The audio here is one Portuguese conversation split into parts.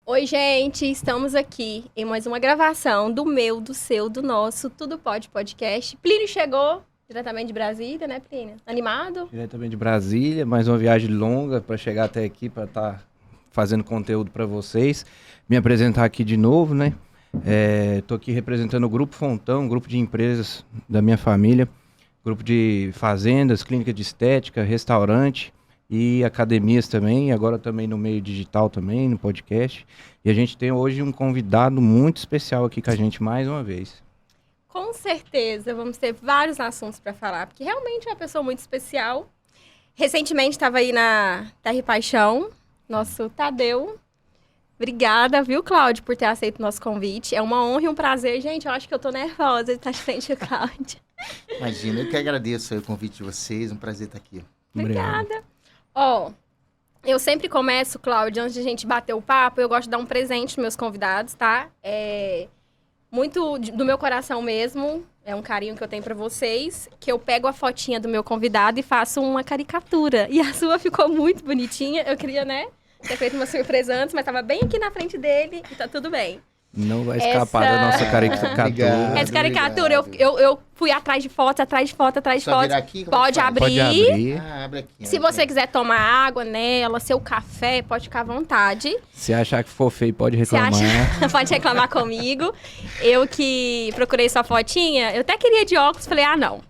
Oi, gente, estamos aqui em mais uma gravação do meu, do seu, do nosso Tudo Pode Podcast. Plínio chegou diretamente de Brasília, né, Plínio? Animado? Diretamente de Brasília, mais uma viagem longa para chegar até aqui para estar fazendo conteúdo para vocês. Me apresentar aqui de novo, né? Tô aqui representando o Grupo Fontão, um grupo de empresas da minha família, grupo de fazendas, clínica de estética, restaurante e academias também, e agora também no meio digital também, no podcast. E a gente tem hoje um convidado muito especial aqui com a gente mais uma vez. Com certeza, vamos ter vários assuntos para falar, porque realmente é uma pessoa muito especial. Recentemente estava aí na Terra e Paixão, nosso Tadeu. Obrigada, viu, Cláudio, por ter aceito o nosso convite. É uma honra e um prazer. Gente, eu acho que eu tô nervosa de estar de frente ao Cláudio. Imagina, eu que agradeço o convite de vocês, um prazer estar aqui. Obrigada. Ó, eu sempre começo, Cláudio, antes de a gente bater o papo, eu gosto de dar um presente para meus convidados, tá? Muito do meu coração mesmo, é um carinho que eu tenho pra vocês, que eu pego a fotinha do meu convidado e faço uma caricatura. E a sua ficou muito bonitinha, eu queria, né, ter feito uma surpresa antes, mas tava bem aqui na frente dele e tá tudo bem. Não vai escapar da nossa caricatura. Essa caricatura, eu fui atrás de fotos, atrás de fotos. Virar aqui? Pode abrir. Pode abrir. Abre aqui. Se você quiser tomar água nela, seu café, pode ficar à vontade. Se achar que for feio, pode reclamar. Pode reclamar comigo. Eu que procurei sua fotinha, eu até queria de óculos, falei, não.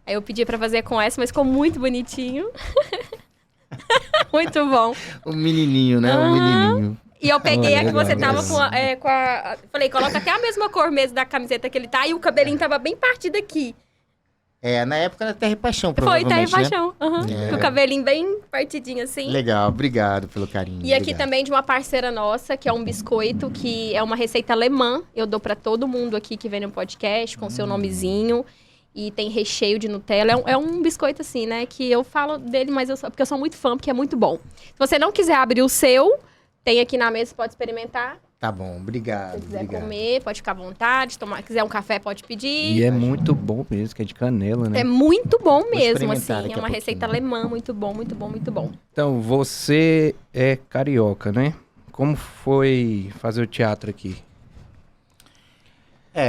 Aí eu pedi pra fazer com essa, mas ficou muito bonitinho. Muito bom. Um menininho, né? Um menininho. E eu peguei a que você legal. tava com a... Falei, coloca até a mesma cor mesmo da camiseta que ele tá. E o cabelinho tava bem partido aqui. Na época da Terra e Paixão, Foi, tá em provavelmente, paixão. É. Com o cabelinho bem partidinho assim. Legal, obrigado pelo carinho. E aqui obrigado. também de uma parceira nossa, que é um biscoito, que é uma receita alemã. Eu dou pra todo mundo aqui que vem no podcast, com seu nomezinho. E tem recheio de Nutella. É um biscoito assim, né? Que eu falo dele, mas porque eu sou muito fã, porque é muito bom. Se você não quiser abrir o seu, tem aqui na mesa, pode experimentar. Tá bom, obrigado. Se quiser obrigado. comer, pode ficar à vontade. Quiser um café, pode pedir. E é muito bom mesmo, que é de canela, né? É muito bom mesmo, experimentar assim. daqui É a uma receita pouquinho. alemã, muito bom, muito bom, muito bom. Então, você é carioca, né? Como foi fazer o teatro aqui?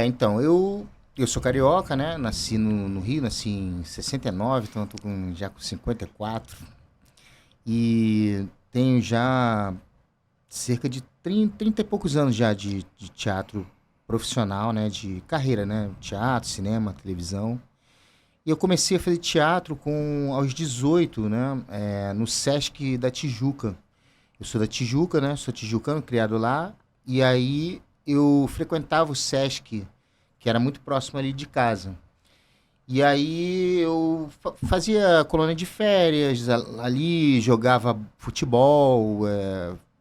Então, eu sou carioca, né? Nasci no Rio, nasci em 69, então eu tô já com 54. E tenho já cerca de 30 e poucos anos já de teatro profissional, né? De carreira, né? Teatro, cinema, televisão. E eu comecei a fazer teatro aos 18, né? No Sesc da Tijuca. Eu sou da Tijuca, né? Sou tijucano, criado lá. E aí eu frequentava o Sesc, que era muito próximo ali de casa. E aí eu fazia colônia de férias ali, jogava futebol,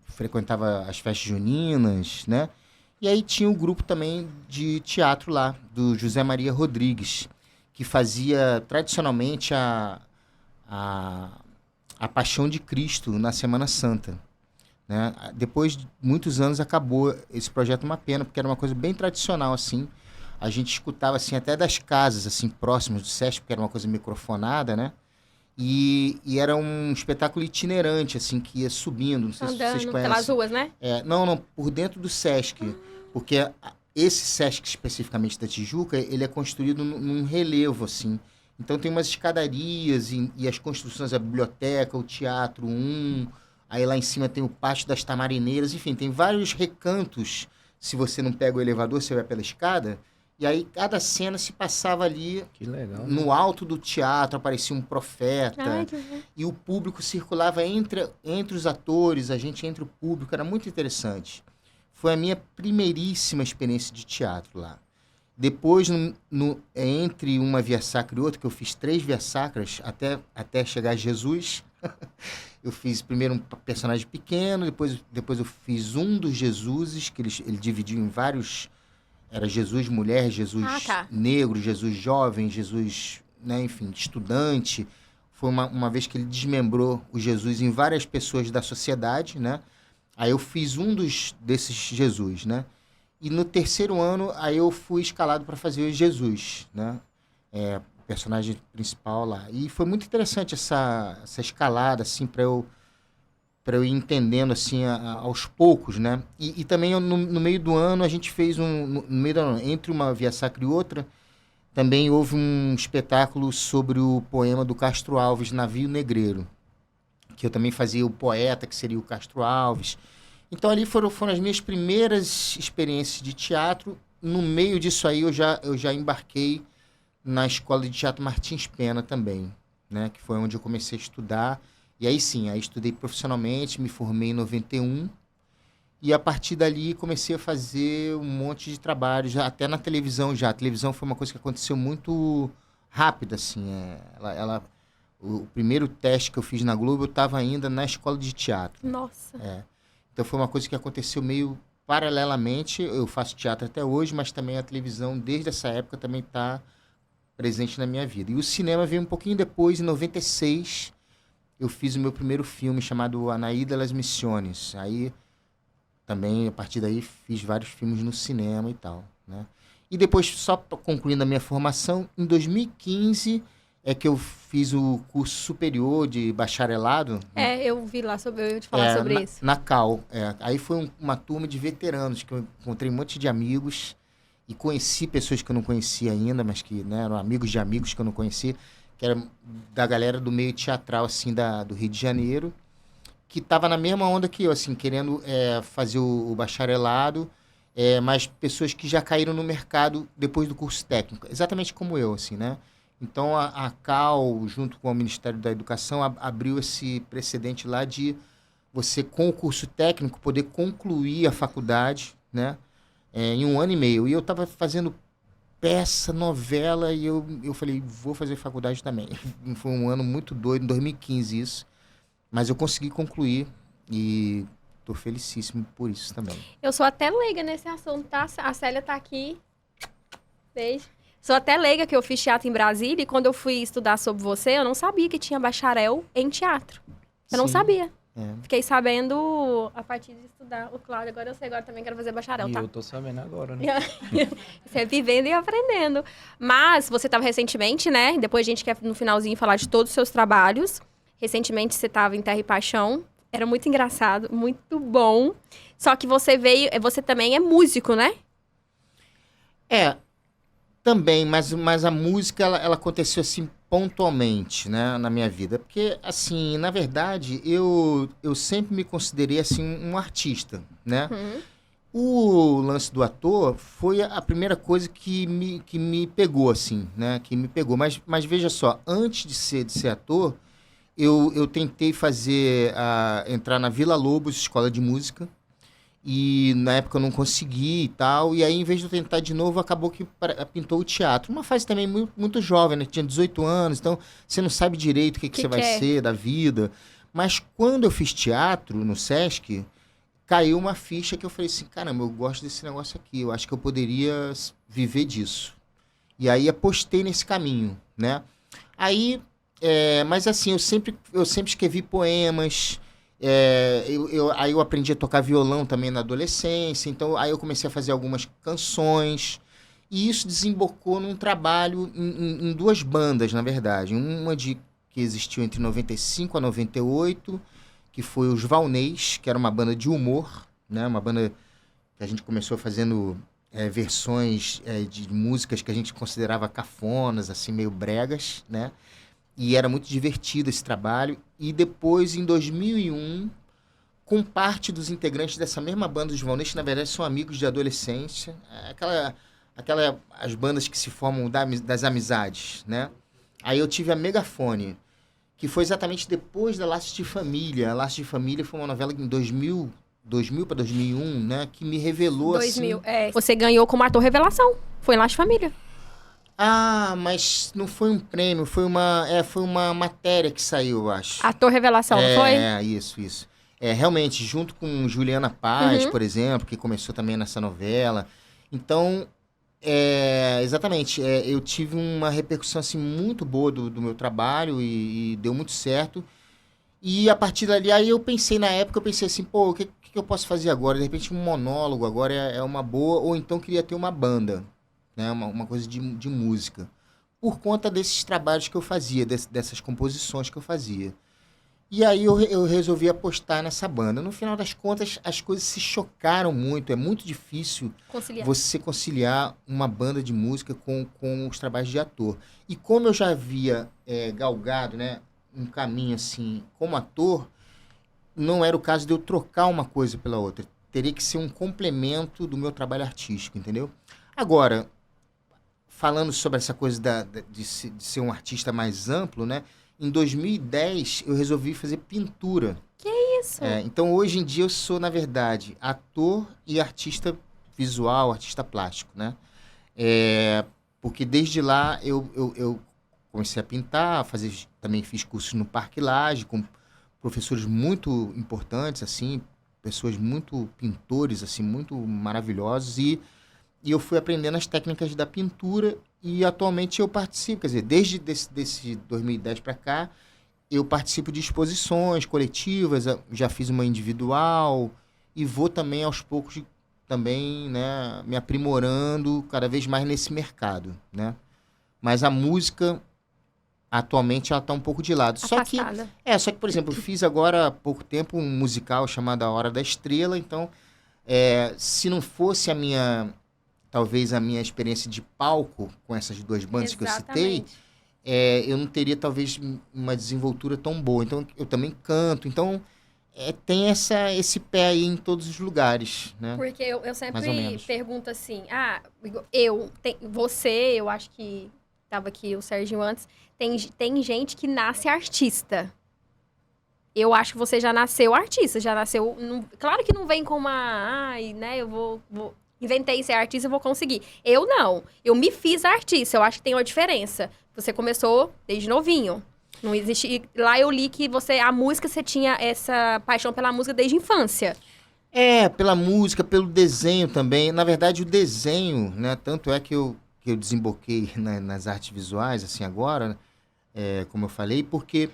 frequentava as festas juninas, né? E aí tinha um grupo também de teatro lá, do José Maria Rodrigues, que fazia tradicionalmente a Paixão de Cristo na Semana Santa, né? Depois de muitos anos acabou esse projeto, uma pena, porque era uma coisa bem tradicional, assim. A gente escutava, assim, até das casas, assim, próximas do Sesc, porque era uma coisa microfonada, né? E era um espetáculo itinerante, assim, que ia subindo. Não sei se vocês Andando conhecem. pelas ruas, né? Não, por dentro do Sesc. Porque esse Sesc, especificamente da Tijuca, ele é construído num relevo, assim. Então tem umas escadarias e as construções, a biblioteca, o teatro, aí lá em cima tem o Pátio das Tamarineiras, enfim, tem vários recantos. Se você não pega o elevador, você vai pela escada. E aí cada cena se passava ali. Que legal. No alto do teatro aparecia um profeta. Ai, que bom. E o público circulava entre os atores, a gente entre o público. Era muito interessante. Foi a minha primeiríssima experiência de teatro lá. Depois, entre uma via sacra e outra, que eu fiz 3 vias sacras até chegar a Jesus. Eu fiz primeiro um personagem pequeno, depois eu fiz um dos Jesuses, que ele dividiu em vários. Era Jesus mulher, Jesus negro, Jesus jovem, Jesus, né, enfim, estudante. Foi uma vez que ele desmembrou o Jesus em várias pessoas da sociedade, né? Aí eu fiz desses Jesus, né? E no 3º ano, aí eu fui escalado para fazer o Jesus, né? O personagem principal lá. E foi muito interessante essa escalada, assim, para eu para eu ir entendendo assim aos poucos, né? E também no meio do ano a gente fez no meio do ano, entre uma Via Sacra e outra, também houve um espetáculo sobre o poema do Castro Alves, Navio Negreiro, que eu também fazia o poeta, que seria o Castro Alves. Então ali foram as minhas primeiras experiências de teatro. No meio disso aí eu já embarquei na Escola de Teatro Martins Pena também, né? Que foi onde eu comecei a estudar. E aí sim, aí estudei profissionalmente, me formei em 91. E a partir dali comecei a fazer um monte de trabalho, já, até na televisão já. A televisão foi uma coisa que aconteceu muito rápida, assim. O primeiro teste que eu fiz na Globo, eu estava ainda na escola de teatro. Nossa. Então foi uma coisa que aconteceu meio paralelamente. Eu faço teatro até hoje, mas também a televisão, desde essa época, também está presente na minha vida. E o cinema veio um pouquinho depois, em 96, eu fiz o meu primeiro filme chamado Anaída Las Missiones. Aí também, a partir daí, fiz vários filmes no cinema e tal, né? E depois, só concluindo a minha formação, em 2015 é que eu fiz o curso superior de bacharelado. Eu vi lá eu ia te falar sobre isso. Na Cal. Aí foi uma turma de veteranos, que eu encontrei um monte de amigos e conheci pessoas que eu não conhecia ainda, mas que, né, eram amigos de amigos que eu não conhecia, que era da galera do meio teatral, assim, do Rio de Janeiro, que estava na mesma onda que eu, assim, querendo fazer o bacharelado, mas pessoas que já caíram no mercado depois do curso técnico, exatamente como eu, assim, né? Então, a Cal, junto com o Ministério da Educação, abriu esse precedente lá de você, com o curso técnico, poder concluir a faculdade, né? Em 1 ano e meio. E eu estava fazendo peça, novela, e eu falei, vou fazer faculdade também. Foi um ano muito doido, em 2015 isso. Mas eu consegui concluir e tô felicíssimo por isso também. Eu sou até leiga nesse assunto, tá? A Célia tá aqui. Beijo. Sou até leiga, que eu fiz teatro em Brasília, e quando eu fui estudar sobre você, eu não sabia que tinha bacharel em teatro. Eu não sabia. Fiquei sabendo a partir de estudar o Cláudio. Agora eu sei, agora também quero fazer bacharel, tá? E eu tô sabendo agora, né? Você é vivendo e aprendendo. Mas você estava recentemente, né? Depois a gente quer, no finalzinho, falar de todos os seus trabalhos. Recentemente você estava em Terra e Paixão. Era muito engraçado, muito bom. Só que você também é músico, né? Também, mas a música, ela aconteceu assim pontualmente, né, na minha vida. Porque, assim, na verdade, eu sempre me considerei assim um artista, né? O lance do ator foi a primeira coisa que me pegou, assim, né? Que me pegou. Mas veja só, antes de ser ator, eu tentei entrar na Vila Lobos, escola de música, e na época eu não consegui e tal, e aí em vez de eu tentar de novo, acabou que pintou o teatro. Uma fase também muito, muito jovem, né? Tinha 18 anos, então você não sabe direito o que você vai ser da vida. Mas quando eu fiz teatro no Sesc, caiu uma ficha que eu falei assim, caramba, eu gosto desse negócio aqui, eu acho que eu poderia viver disso. E aí apostei nesse caminho, né? Aí... mas assim, eu sempre escrevi poemas, aí eu aprendi a tocar violão também na adolescência, então aí eu comecei a fazer algumas canções, e isso desembocou num trabalho em 2 bandas, na verdade. Uma que existiu entre 95 a 98, que foi os Valnês, que era uma banda de humor, né? Uma banda que a gente começou fazendo versões de músicas que a gente considerava cafonas, assim, meio bregas, né? E era muito divertido esse trabalho. E depois, em 2001, com parte dos integrantes dessa mesma banda dos Valnês, que na verdade são amigos de adolescência, as bandas que se formam das amizades, né? Aí eu tive a Megafone, que foi exatamente depois da Laços de Família. A Laços de Família foi uma novela em 2000 para 2001, né? Que me revelou 2000, assim... Você ganhou como ator revelação. Foi em Laços de Família. Ah, mas não foi um prêmio, foi uma matéria que saiu, eu acho. Ator revelação, não foi? Isso. Realmente, junto com Juliana Paz, por exemplo, que começou também nessa novela. Então, exatamente, eu tive uma repercussão assim, muito boa do meu trabalho e deu muito certo. E a partir dali, aí eu pensei assim, pô, o que eu posso fazer agora? De repente um monólogo agora é uma boa, ou então queria ter uma banda. Né, uma coisa de música, por conta desses trabalhos que eu fazia, dessas composições que eu fazia. E aí eu resolvi apostar nessa banda. No final das contas, as coisas se chocaram muito. É muito difícil Conciliar. você conciliar uma banda de música com os trabalhos de ator. E como eu já havia galgado, né, um caminho assim como ator, não era o caso de eu trocar uma coisa pela outra. Teria que ser um complemento do meu trabalho artístico, entendeu? Agora, falando sobre essa coisa de ser um artista mais amplo, né? Em 2010, eu resolvi fazer pintura. Isso. Então, hoje em dia, eu sou, na verdade, ator e artista visual, artista plástico, né? Porque desde lá eu comecei a pintar, também fiz cursos no Parque Lage, com professores muito importantes, assim, pessoas muito pintores, assim, muito maravilhosos, e eu fui aprendendo as técnicas da pintura e atualmente eu participo, quer dizer, desde desse 2010 para cá, eu participo de exposições coletivas, já fiz uma individual e vou também aos poucos também, né, me aprimorando cada vez mais nesse mercado, né? Mas a música atualmente ela está um pouco de lado. Só que, por exemplo, eu fiz agora há pouco tempo um musical chamado A Hora da Estrela, então se não fosse talvez a minha experiência de palco com essas duas bandas que eu citei, eu não teria talvez uma desenvoltura tão boa. Então, eu também canto. Então, tem esse pé aí em todos os lugares, né? Porque eu sempre pergunto assim, eu acho que estava aqui o Serginho antes, tem gente que nasce artista. Eu acho que você já nasceu artista, claro que não vem com né, eu vou inventei ser artista, eu vou conseguir. Eu não. Eu me fiz artista. Eu acho que tem uma diferença. Você começou desde novinho. Não existe... Lá eu li que a música, você tinha essa paixão pela música desde a infância. Pela música, pelo desenho também. Na verdade, o desenho, né? Tanto é que eu desemboquei nas artes visuais, assim, agora, como eu falei, porque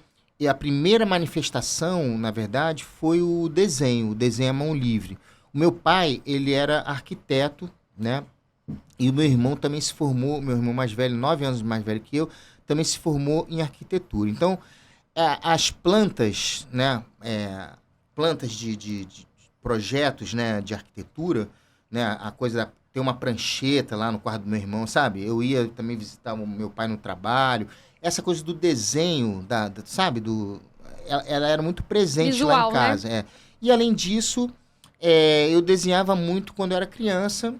a primeira manifestação, na verdade, foi o desenho à mão livre. O meu pai, ele era arquiteto, né? E o meu irmão também se formou, meu irmão mais velho, 9 anos mais velho que eu, também se formou em arquitetura. Então, as plantas, né? Plantas de projetos, né? De arquitetura, né? A coisa, tem uma prancheta lá no quarto do meu irmão, sabe? Eu ia também visitar o meu pai no trabalho. Essa coisa do desenho, sabe? Ela era muito presente visual, lá em casa. Né? E, além disso... eu desenhava muito quando eu era criança.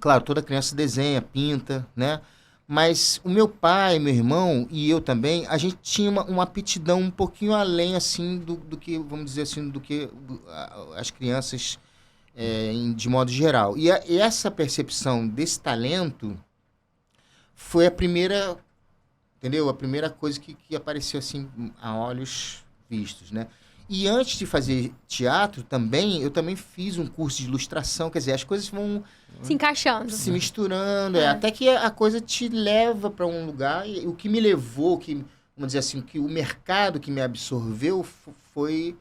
Claro, toda criança desenha, pinta, né? Mas o meu pai, meu irmão e eu também, a gente tinha uma aptidão um pouquinho além, assim, do que, vamos dizer assim, do que as crianças de modo geral. E essa percepção desse talento foi a primeira, entendeu? A primeira coisa que apareceu, assim, a olhos vistos, né? E antes de fazer teatro também, eu também fiz um curso de ilustração, quer dizer, as coisas vão se encaixando, se misturando, até que a coisa te leva para um lugar. E o que me levou, vamos dizer assim, que o mercado que me absorveu foi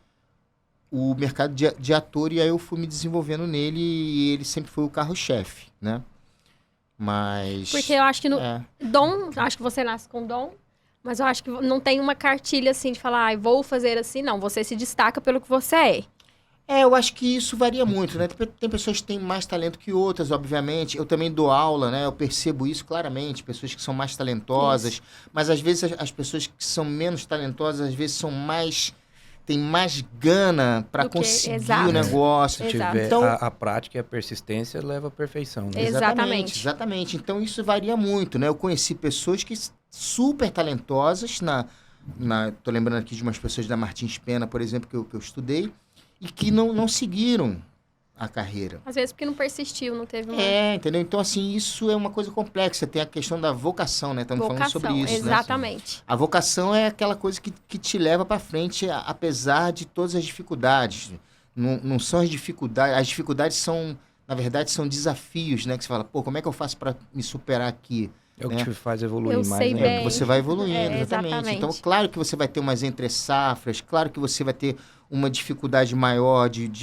o mercado de ator, e aí eu fui me desenvolvendo nele e ele sempre foi o carro-chefe, né? Mas... Porque eu acho que dom, acho que você nasce com dom. Mas eu acho que não tem uma cartilha assim de falar, vou fazer assim. Não, você se destaca pelo que você é. Eu acho que isso varia muito, né? Tem pessoas que têm mais talento que outras, obviamente. Eu também dou aula, né? Eu percebo isso claramente. Pessoas que são mais talentosas. Isso. Mas, às vezes, as pessoas que são menos talentosas, às vezes, têm mais gana para conseguir o negócio. Então, a prática e a persistência leva à perfeição. Né? Exatamente. Então, isso varia muito, né? Eu conheci pessoas que super talentosas, tô lembrando aqui de umas pessoas da Martins Pena, por exemplo, que eu estudei, e que não seguiram a carreira. Às vezes porque não persistiu, não teve uma... entendeu? Então, assim, isso é uma coisa complexa. Tem a questão da vocação, né? Estamos falando sobre isso, exatamente. Né? A vocação é aquela coisa que te leva para frente, apesar de todas as dificuldades. Não são as dificuldades. As dificuldades são, na verdade, são desafios, né? Que você fala, como é que eu faço para me superar aqui? É o que te faz evoluir mais, sei né? bem. Você vai evoluindo, exatamente. Então, claro que você vai ter umas entre-safras, claro que você vai ter uma dificuldade maior de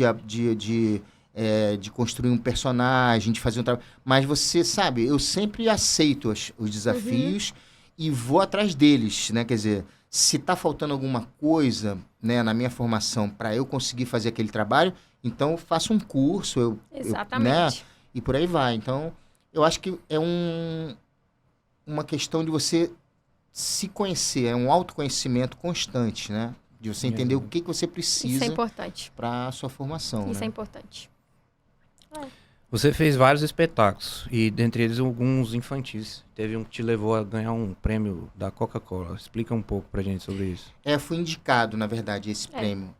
construir um personagem, de fazer um trabalho. Mas você sabe, eu sempre aceito os desafios e vou atrás deles, né? Quer dizer, se tá faltando alguma coisa, né, na minha formação para eu conseguir fazer aquele trabalho, então eu faço um curso, Exatamente. né, e por aí vai. Então, eu acho que é uma questão de você se conhecer, é um autoconhecimento constante, né? De você entender o que você Isso é precisa importante. para a sua formação, Isso né? é importante. Você fez vários espetáculos, e dentre eles alguns infantis. Teve um que te levou a ganhar um prêmio da Coca-Cola. Explica um pouco pra gente sobre isso. Fui indicado, na verdade, esse prêmio.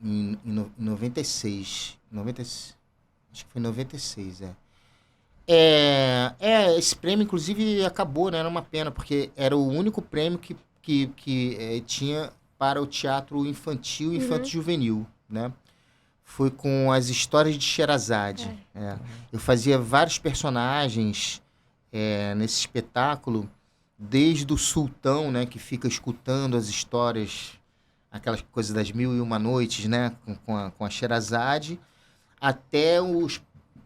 Em 96. Acho que foi em 96, esse prêmio, inclusive, acabou, né? Era uma pena, porque era o único prêmio que tinha para o teatro infantil e infanto-juvenil, né? Foi com as histórias de Sherazade. Eu fazia vários personagens nesse espetáculo, desde o sultão, né? Que fica escutando as histórias, aquelas coisas das 1001 Noites, né? Com a Sherazade, até os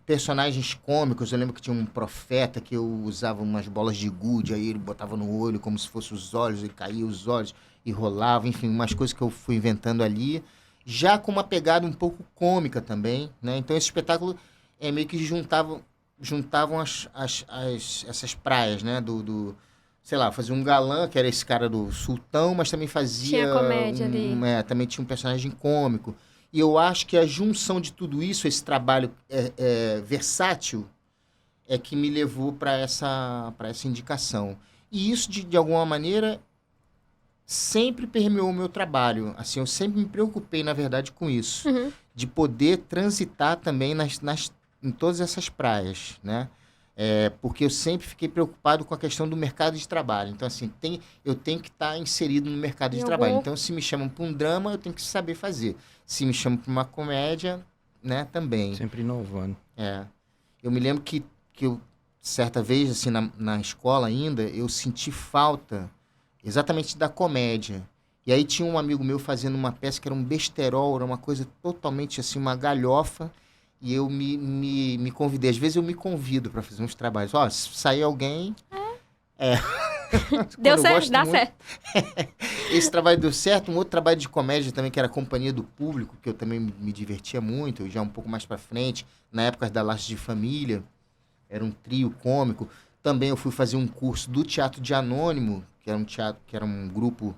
personagens cômicos. Eu lembro que tinha um profeta que eu usava umas bolas de gude, aí ele botava no olho como se fossem os olhos, ele caía os olhos e rolava, enfim, umas coisas que eu fui inventando ali, já com uma pegada um pouco cômica também, né? Então esse espetáculo meio que juntavam essas praias, né? Sei lá, fazia um galã, que era esse cara do sultão, mas também fazia... Tinha comédia ali. Também tinha um personagem cômico. E eu acho que a junção de tudo isso, esse trabalho versátil, é que me levou para essa indicação. E isso, de alguma maneira, sempre permeou o meu trabalho. Assim, eu sempre me preocupei, na verdade, com isso. De poder transitar também em todas essas praias, né? Porque eu sempre fiquei preocupado com a questão do mercado de trabalho. Então, assim, eu tenho que estar inserido no mercado de trabalho. Então, se me chamam para um drama, eu tenho que saber fazer. Se me chamam para uma comédia, né, também. Sempre inovando. Eu me lembro que eu, certa vez, assim, na escola ainda, eu senti falta exatamente da comédia. E aí tinha um amigo meu fazendo uma peça que era um besterol, era uma coisa totalmente, assim, uma galhofa. E eu me convidei. Às vezes eu me convido para fazer uns trabalhos. Se sair alguém... Deu certo, dá certo. Esse trabalho deu certo. Um outro trabalho de comédia também, que era a Companhia do Público, que eu também me divertia muito, já um pouco mais para frente, na época da Laços de Família. Era um trio cômico. Também eu fui fazer um curso do Teatro de Anônimo, que era um grupo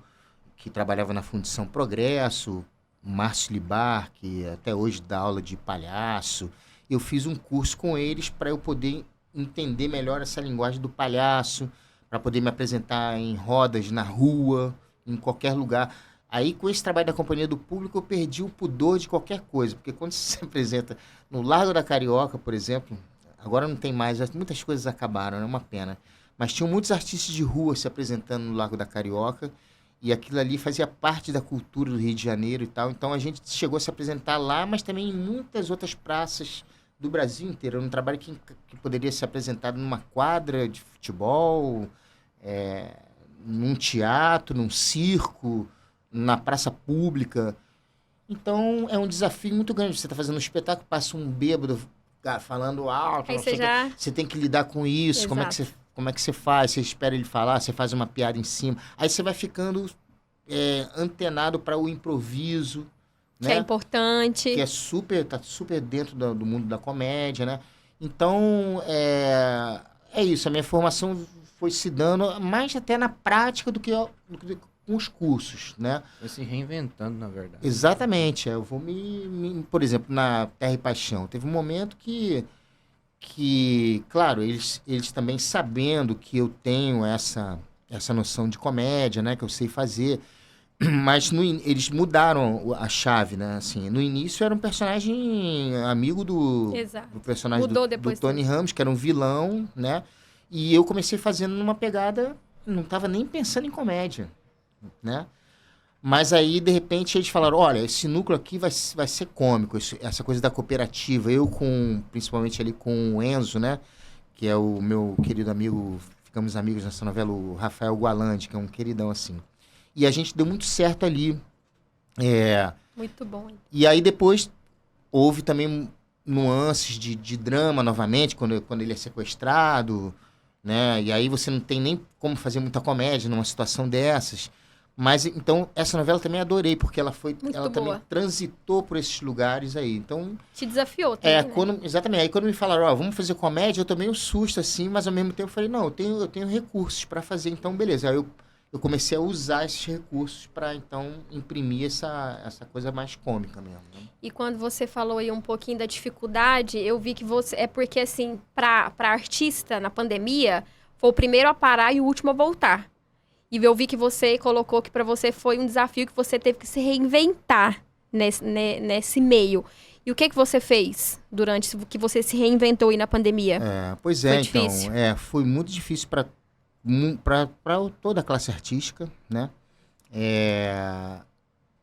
que trabalhava na Fundição Progresso, Márcio Libar, que até hoje dá aula de palhaço. Eu fiz um curso com eles para eu poder entender melhor essa linguagem do palhaço, para poder me apresentar em rodas, na rua, em qualquer lugar. Aí, com esse trabalho da Companhia do Público, eu perdi o pudor de qualquer coisa, porque quando você se apresenta no Largo da Carioca, por exemplo, agora não tem mais, muitas coisas acabaram, é uma pena, mas tinham muitos artistas de rua se apresentando no Largo da Carioca, e aquilo ali fazia parte da cultura do Rio de Janeiro e tal. Então a gente chegou a se apresentar lá, mas também em muitas outras praças do Brasil inteiro. Era um trabalho que poderia ser apresentado numa quadra de futebol, num teatro, num circo, na praça pública. Então é um desafio muito grande. Você está fazendo um espetáculo, passa um bêbado falando alto, Aí você tem que lidar com isso. Exato. Como é que você faz? Você espera ele falar, você faz uma piada em cima. Aí você vai ficando antenado para o improviso, Que né? é importante. Que tá super dentro do mundo da comédia, né? Então, é isso. A minha formação foi se dando mais até na prática do que com os cursos, né? Foi se reinventando, na verdade. Exatamente. Eu vou por exemplo, na Terra e Paixão, teve um momento que claro, eles também sabendo que eu tenho essa noção de comédia, né, que eu sei fazer, mas eles mudaram a chave, né, assim, no início era um personagem amigo do personagem Mudou do depois Tony Ramos, que era um vilão, né, e eu comecei fazendo numa pegada, não estava nem pensando em comédia, né. Mas aí, de repente, eles falaram, olha, esse núcleo aqui vai ser cômico, essa coisa da cooperativa. Principalmente ali com o Enzo, né? Que é o meu querido amigo, ficamos amigos nessa novela, o Rafael Gualandi, que é um queridão, assim. E a gente deu muito certo ali. Muito bom. E aí, depois, houve também nuances de drama, novamente, quando ele é sequestrado, né? E aí você não tem nem como fazer muita comédia numa situação dessas. Mas, então, essa novela também adorei, porque ela Muito também boa. transitou por esses lugares aí. Então, Te desafiou também, né? exatamente. Aí quando me falaram, ó, vamos fazer comédia, eu tomei um susto, assim, mas ao mesmo tempo eu falei, não, eu tenho recursos para fazer, então beleza. Aí eu comecei a usar esses recursos para, então, imprimir essa coisa mais cômica mesmo. Né? E quando você falou aí um pouquinho da dificuldade, eu vi que você... É porque, assim, pra artista, na pandemia, foi o primeiro a parar e o último a voltar. E eu vi que você colocou que pra você foi um desafio que você teve que se reinventar nesse meio. E o que você fez durante que você se reinventou aí na pandemia? Pois Foi é, difícil? então, foi muito difícil para toda a classe artística, né?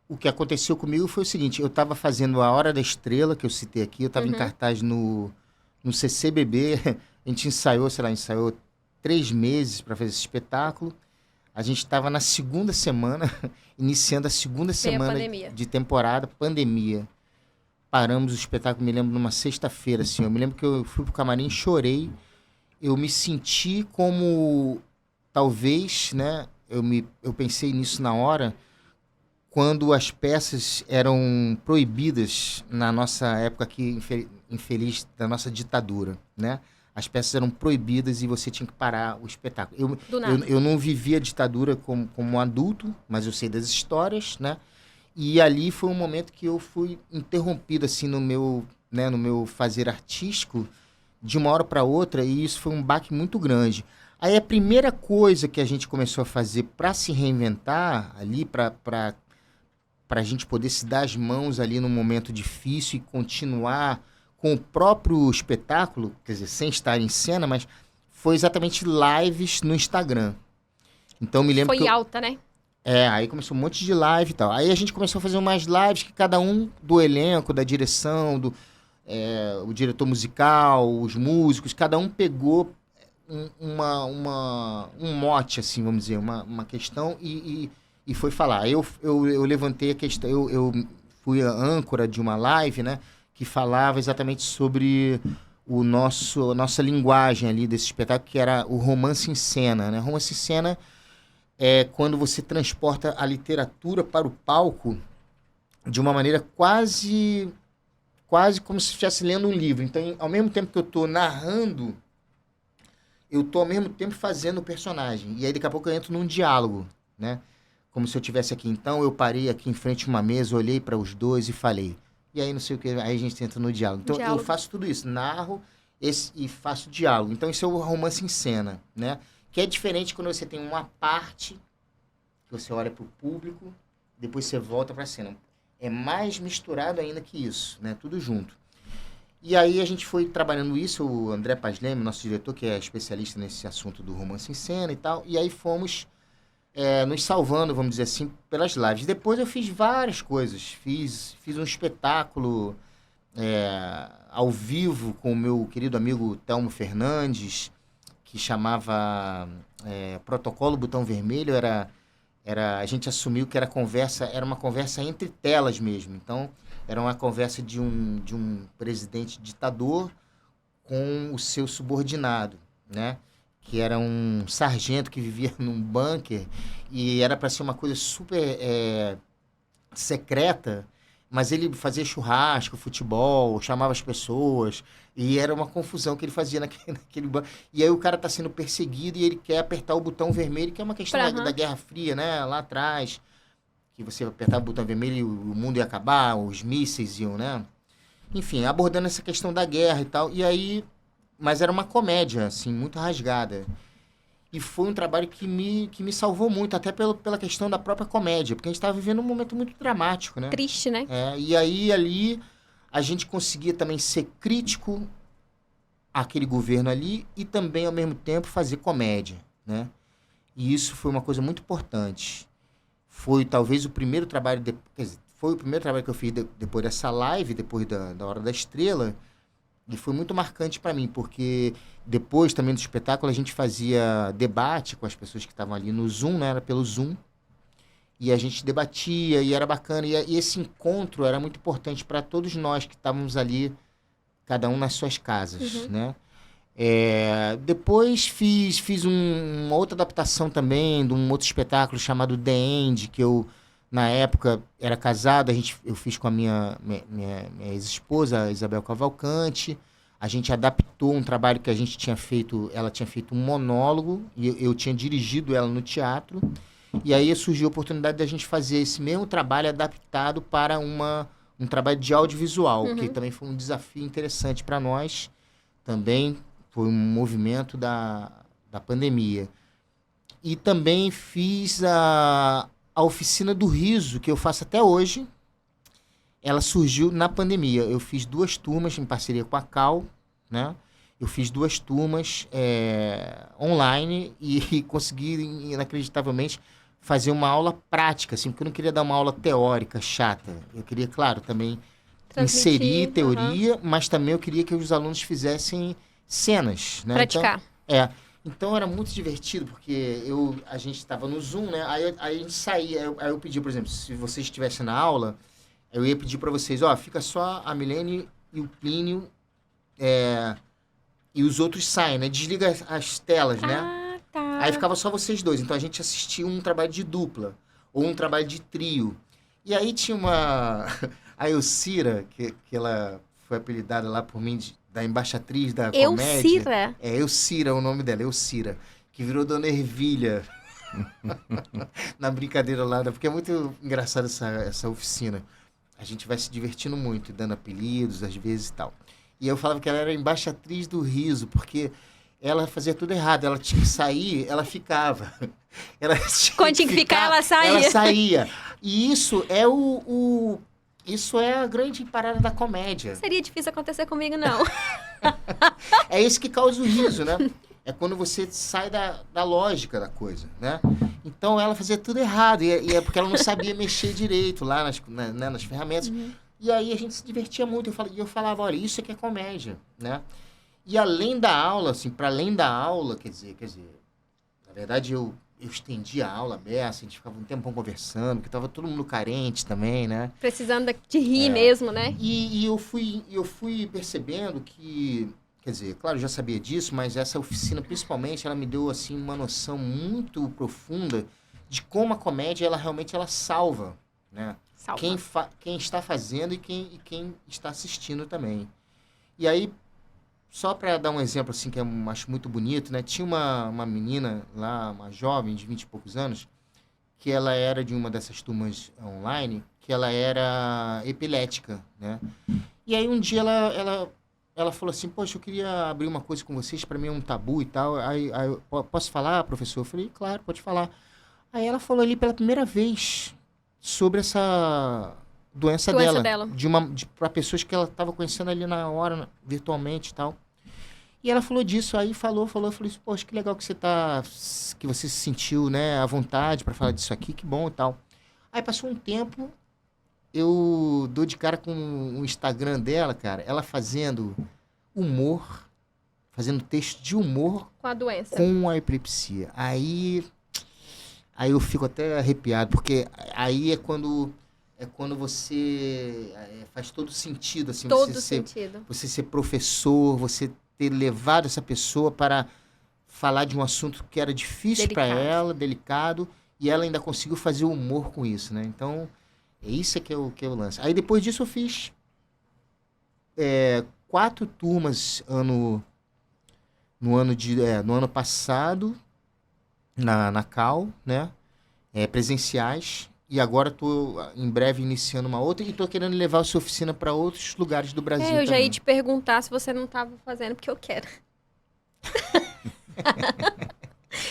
O que aconteceu comigo foi o seguinte, eu estava fazendo a Hora da Estrela, que eu citei aqui, eu estava em cartaz no CCBB, a gente ensaiou 3 meses para fazer esse espetáculo, a gente estava na segunda semana, iniciando a segunda semana de temporada, pandemia. Paramos o espetáculo, me lembro, numa sexta-feira, assim, eu me lembro que eu fui pro camarim, chorei, eu me senti como, talvez, né, eu pensei nisso na hora, quando as peças eram proibidas na nossa época aqui, infeliz, da nossa ditadura, né? As peças eram proibidas e você tinha que parar o espetáculo. Eu não vivia a ditadura como adulto, mas eu sei das histórias, né? E ali foi um momento que eu fui interrompido, assim, no meu fazer artístico, de uma hora para outra, e isso foi um baque muito grande. Aí a primeira coisa que a gente começou a fazer para se reinventar ali, para a gente poder se dar as mãos ali num momento difícil e continuar com o próprio espetáculo, quer dizer, sem estar em cena, mas foi exatamente lives no Instagram. Então me lembro Foi alta, né? Aí começou um monte de live e tal. Aí a gente começou a fazer umas lives que cada um do elenco, da direção, o diretor musical, os músicos, cada um pegou um mote, assim, vamos dizer, uma questão e foi falar. Eu levantei a questão, eu fui a âncora de uma live, né, que falava exatamente sobre a nossa linguagem ali desse espetáculo, que era o romance em cena, né? Romance em cena é quando você transporta a literatura para o palco de uma maneira quase como se estivesse lendo um livro. Então, ao mesmo tempo que eu estou narrando, eu estou ao mesmo tempo fazendo o personagem. E aí, daqui a pouco, eu entro num diálogo, né? Como se eu estivesse aqui. Então, eu parei aqui em frente a uma mesa, olhei para os dois e falei. E aí, não sei o que, aí a gente entra no diálogo. Então, eu faço tudo isso, narro e faço diálogo. Então, isso é o romance em cena, né? Que é diferente quando você tem uma parte, que você olha para o público, depois você volta para a cena. É mais misturado ainda que isso, né? Tudo junto. E aí a gente foi trabalhando isso, o André Paz Leme, nosso diretor, que é especialista nesse assunto do romance em cena e tal, e aí fomos nos salvando, vamos dizer assim, pelas lives. Depois eu fiz várias coisas. Fiz um espetáculo ao vivo com o meu querido amigo Telmo Fernandes, que chamava Protocolo Botão Vermelho. A gente assumiu que era uma conversa entre telas mesmo. Então, era uma conversa de um presidente ditador com o seu subordinado, né? Que era um sargento que vivia num bunker e era para ser uma coisa super secreta, mas ele fazia churrasco, futebol, chamava as pessoas e era uma confusão que ele fazia naquele bunker. E aí o cara está sendo perseguido e ele quer apertar o botão vermelho, que é uma questão da Guerra Fria, né? Lá atrás, que você apertava o botão vermelho e o mundo ia acabar, os mísseis iam, né? Enfim, abordando essa questão da guerra e tal. E aí... Mas era uma comédia, assim, muito rasgada. E foi um trabalho que me salvou muito, até pela questão da própria comédia, porque a gente estava vivendo um momento muito dramático, né? Triste, né? E aí, ali, a gente conseguia também ser crítico àquele governo ali e também, ao mesmo tempo, fazer comédia, né? E isso foi uma coisa muito importante. Foi, talvez, o primeiro trabalho... foi o primeiro trabalho que eu fiz depois dessa live, depois da Hora da Estrela. E foi muito marcante para mim, porque depois também do espetáculo a gente fazia debate com as pessoas que estavam ali no Zoom, né? Era pelo Zoom. E a gente debatia e era bacana. E esse encontro era muito importante para todos nós que estávamos ali, cada um nas suas casas, né? Depois fiz uma outra adaptação também de um outro espetáculo chamado The End, que eu, na época, era casado, eu fiz com a minha ex-esposa, Isabel Cavalcante. A gente adaptou um trabalho que a gente tinha feito, ela tinha feito um monólogo, e eu tinha dirigido ela no teatro. E aí surgiu a oportunidade da gente fazer esse mesmo trabalho adaptado para um trabalho de audiovisual, que também foi um desafio interessante para nós. Também foi um movimento da pandemia. E também fiz a oficina do riso, que eu faço até hoje. Ela surgiu na pandemia. Eu fiz 2 turmas em parceria com a Cal, né? Eu fiz 2 turmas online e consegui, inacreditavelmente, fazer uma aula prática, assim, porque eu não queria dar uma aula teórica chata. Eu queria, claro, também inserir teoria, mas também eu queria que os alunos fizessem cenas, né? Praticar. Então era muito divertido, porque a gente estava no Zoom, né? Aí a gente saía, aí eu pedi, por exemplo, se vocês estivessem na aula, eu ia pedir para vocês, fica só a Milene e o Plínio, e os outros saem, né? Desliga as telas, né? Tá. Aí ficava só vocês dois. Então a gente assistia um trabalho de dupla ou um trabalho de trio. E aí tinha a Elcira, que ela foi apelidada lá por mim da embaixatriz da comédia. Elcira? Elcira é o nome dela, Elcira. Que virou Dona Ervilha na brincadeira lá, porque é muito engraçada essa oficina. A gente vai se divertindo muito, dando apelidos às vezes e tal. E eu falava que ela era embaixatriz do riso, porque ela fazia tudo errado. Ela tinha que sair, ela ficava. Quando tinha que ficar, ela saía. Ela saía. E isso é isso é a grande parada da comédia. Seria difícil acontecer comigo, não. É isso que causa o riso, né? É quando você sai da lógica da coisa, né? Então, ela fazia tudo errado. E é porque ela não sabia mexer direito lá nas ferramentas. E aí, a gente se divertia muito. Eu falava, olha, isso aqui é comédia, né? E além da aula, assim, para além da aula, quer dizer, na verdade, eu estendia a aula aberta, a gente ficava um tempão conversando, porque tava todo mundo carente também, né? Precisando de rir mesmo, né? E eu fui percebendo que, quer dizer, claro, eu já sabia disso, mas essa oficina, principalmente, ela me deu, assim, uma noção muito profunda de como a comédia, ela realmente salva, né? Salva. Quem está fazendo e quem está assistindo também. E aí, só para dar um exemplo, assim, que eu acho muito bonito, né? Tinha uma menina lá, uma jovem de 20 e poucos anos, que ela era de uma dessas turmas online, que ela era epilética, né? E aí um dia ela falou assim, poxa, eu queria abrir uma coisa com vocês, para mim é um tabu e tal. Aí posso falar, professor? Eu falei, claro, pode falar. Aí ela falou ali pela primeira vez sobre essa doença dela. Para pessoas que ela estava conhecendo ali na hora, virtualmente e tal. E ela falou disso, aí falou, eu falei assim, poxa, que legal que você se sentiu, né, à vontade para falar disso aqui, que bom e tal. Aí passou um tempo, eu dou de cara com o Instagram dela, cara, ela fazendo texto de humor com a doença. Com a epilepsia. Aí eu fico até arrepiado, porque aí é quando você faz todo sentido, assim, você ser professor, você ter levado essa pessoa para falar de um assunto que era difícil para ela, delicado, e ela ainda conseguiu fazer humor com isso, né? Então, é isso que é o lance. Aí depois disso eu fiz 4 turmas no ano passado, na Cal, né? Presenciais. E agora estou em breve iniciando uma outra e estou querendo levar a sua oficina para outros lugares do Brasil também. Eu já ia te perguntar se você não estava fazendo, porque eu quero.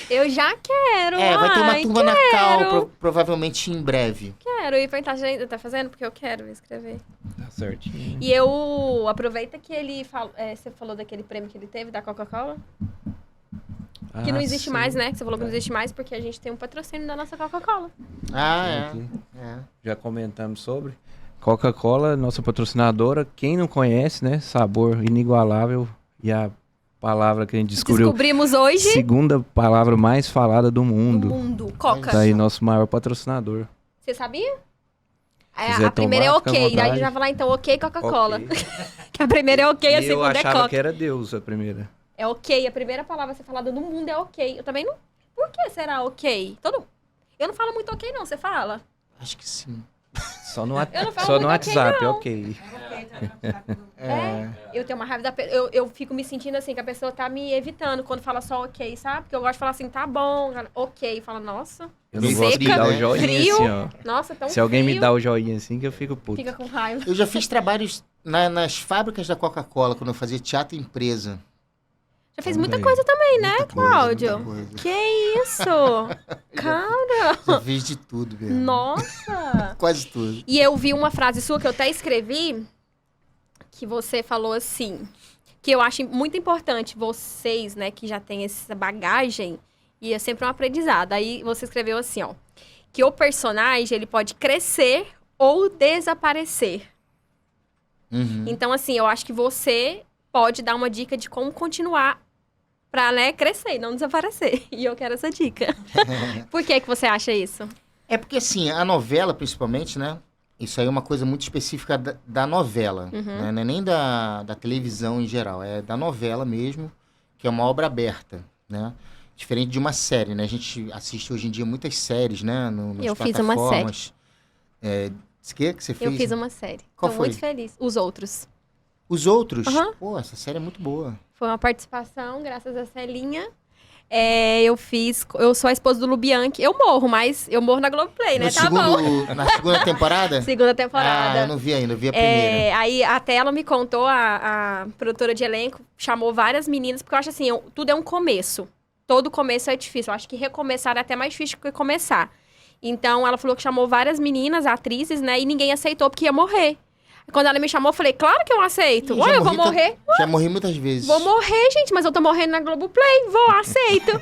Eu já quero. Vai ter uma turma na Cal, provavelmente em breve. Quero. E perguntar se ainda tá fazendo, porque eu quero escrever. Tá certinho. E eu aproveita que você falou daquele prêmio que ele teve, da Coca-Cola. Que não existe mais, né? Que você falou que não existe mais, porque a gente tem um patrocínio da nossa Coca-Cola. Já comentamos sobre. Coca-Cola, nossa patrocinadora. Quem não conhece, né? Sabor inigualável. E a palavra que a gente descobrimos hoje. Segunda palavra mais falada do mundo. Coca. Tá aí nosso maior patrocinador. Você sabia? A primeira é ok. Aí já vai falar então ok Coca-Cola. Okay. Que a primeira é ok, a segunda é Coca. Eu achava que era Deus a primeira. É ok. A primeira palavra a ser falada no mundo é ok. Eu também não... Por que será ok? Eu não falo muito ok, não. Você fala? Acho que sim. Só no, Eu não falo só no muito ok, WhatsApp, não. ok. Eu tenho uma raiva da eu fico me sentindo assim, que a pessoa tá me evitando quando fala só ok, sabe? Porque eu gosto de falar assim, tá bom, ok. Fala, nossa, Eu não Seca, gosto de dar o né? joinha frio. assim, ó. Nossa, tão Se alguém me frio. dá o joinha assim, que eu fico puto. Fica com raiva. Eu já fiz trabalhos nas fábricas da Coca-Cola, quando eu fazia teatro empresa. Já fez Também. muita coisa também, né, Muita coisa, Cláudio? muita coisa. Que isso? Cara, Já fiz de tudo mesmo. nossa. Quase tudo. E eu vi uma frase sua que eu até escrevi, que você falou assim, que eu acho muito importante vocês, né, que já têm essa bagagem, e é sempre um aprendizado. Aí você escreveu assim, ó, que o personagem, ele pode crescer ou desaparecer. Uhum. Então, assim, eu acho que você pode dar uma dica de como continuar pra, né, crescer e não desaparecer. E eu quero essa dica. Por que você acha isso? É porque, assim, a novela, principalmente, né? Isso aí é uma coisa muito específica da novela, né? Não é nem da televisão em geral, é da novela mesmo, que é uma obra aberta, né? Diferente de uma série, né? A gente assiste hoje em dia muitas séries, né? Nas Eu fiz uma plataformas. O que você fez? Eu fiz uma série. Qual Tô foi? muito feliz. Os Outros. Os Outros? Aham. Pô, essa série é muito boa. Foi uma participação, graças a Celinha. Eu sou a esposa do Lubianchi. Eu morro, mas eu morro na Globoplay, né? No Tá bom. Na segunda temporada? Segunda temporada. Ah, eu não vi ainda, eu vi a primeira. Aí até ela me contou, a produtora de elenco chamou várias meninas, porque eu acho assim, tudo é um começo. Todo começo é difícil. Eu acho que recomeçar é até mais difícil que começar. Então, ela falou que chamou várias meninas, atrizes, né? E ninguém aceitou porque ia morrer. Quando ela me chamou, eu falei, claro que eu aceito. Ih, Ué, já eu vou morri morrer? Já morri muitas vezes. Vou morrer, gente, mas eu tô morrendo na Globoplay. Vou, aceito.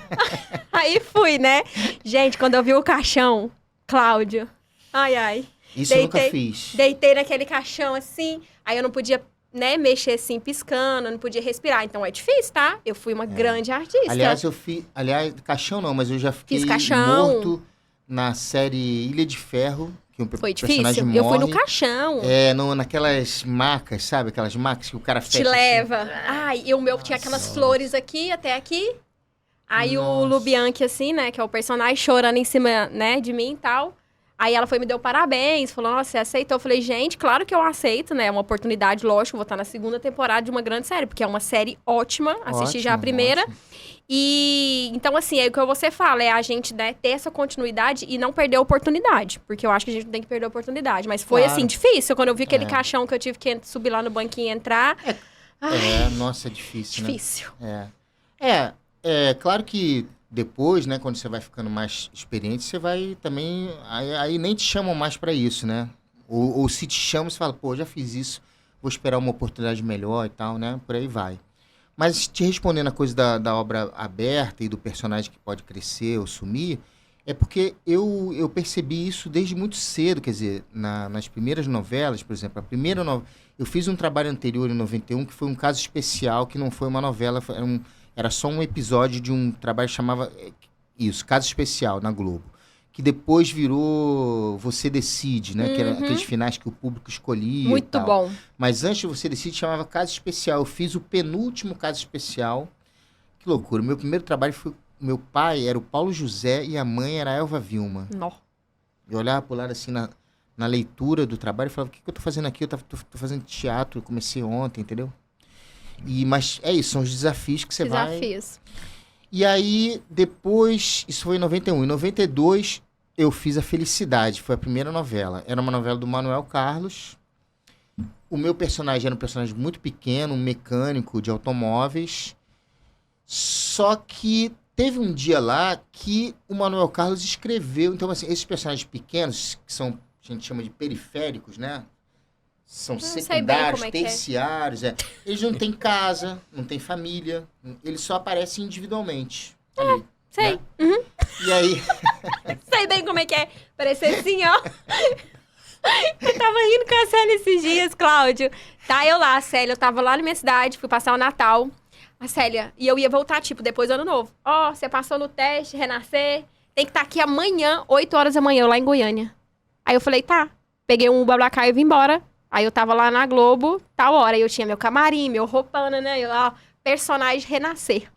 Aí fui, né? Gente, quando eu vi o caixão, Cláudio, ai, ai. Isso eu nunca fiz. Deitei naquele caixão, assim, aí eu não podia, né, mexer assim, piscando, eu não podia respirar. Então é difícil, tá? Eu fui uma grande artista. Aliás, caixão não, mas eu já fiquei Fiz caixão. morto na série Ilha de Ferro, que um Foi personagem difícil. morre. Eu fui no caixão. Naquelas macas, sabe? Aquelas macas que o cara fecha. Te leva. Ai, e o meu tinha aquelas flores aqui, até aqui. Aí o Nossa. Lubianchi, assim, né, que é o personagem, chorando em cima, né, de mim e tal. Aí ela foi me deu parabéns, falou, nossa, você aceitou? Eu falei, gente, claro que eu aceito, né? É uma oportunidade, lógico, vou estar na segunda temporada de uma grande série, porque é uma série ótima, assisti já a primeira. Ótimo. E, então, assim, é o que você fala, é a gente, né, ter essa continuidade e não perder a oportunidade. Porque eu acho que a gente não tem que perder a oportunidade. Mas foi, Claro. assim, difícil. Quando eu vi aquele caixão que eu tive que subir lá no banquinho e entrar. Nossa, é difícil, Difícil. né? Claro que depois, né, quando você vai ficando mais experiente, você vai também... Aí nem te chamam mais pra isso, né? Ou se te chamam, você fala, pô, já fiz isso, vou esperar uma oportunidade melhor e tal, né? Por aí vai. Mas te respondendo a coisa da obra aberta e do personagem que pode crescer ou sumir, é porque eu percebi isso desde muito cedo, quer dizer, nas primeiras novelas, por exemplo, eu fiz um trabalho anterior em 91 que foi um caso especial, que não foi uma novela, era só um episódio de um trabalho que chamava Caso Especial, na Globo, que depois virou Você Decide, né? Que era aqueles finais que o público escolhia. Muito e tal. bom. Mas antes de Você Decide chamava Caso Especial. Eu fiz o penúltimo Caso Especial. Que loucura. Meu primeiro trabalho foi... Meu pai era o Paulo José e a mãe era a Elva Vilma. Nó. Eu olhava pro lado assim na leitura do trabalho e falava, o que eu tô fazendo aqui? Eu tô fazendo teatro, eu comecei ontem, entendeu? Mas é isso, são os desafios que você vai... Desafios. E aí, depois, isso foi em 91. Em 92, eu fiz A Felicidade, foi a primeira novela. Era uma novela do Manuel Carlos. O meu personagem era um personagem muito pequeno, um mecânico de automóveis. Só que teve um dia lá que o Manuel Carlos escreveu... Então, assim, esses personagens pequenos, que são, a gente chama de periféricos, né? São secundários, como é que é. terciários. Eles não têm casa, não têm família. Eles só aparecem individualmente. Ali, Sei. né? E aí... Sei bem como é que é. Parecer assim, ó. Eu tava indo com a Célia esses dias, Cláudio. Tá, eu lá, a Célia. Eu tava lá na minha cidade, fui passar o Natal. A Célia, e eu ia voltar, tipo, depois do ano novo. Ó, você passou no teste, renascer. Tem que estar aqui amanhã, 8 horas da manhã, eu lá em Goiânia. Aí eu falei, tá. Peguei um BlaBlaCar e vim embora. Aí eu tava lá na Globo, tal hora. Aí eu tinha meu camarim, meu roupana, né? Eu lá, personagem renascer.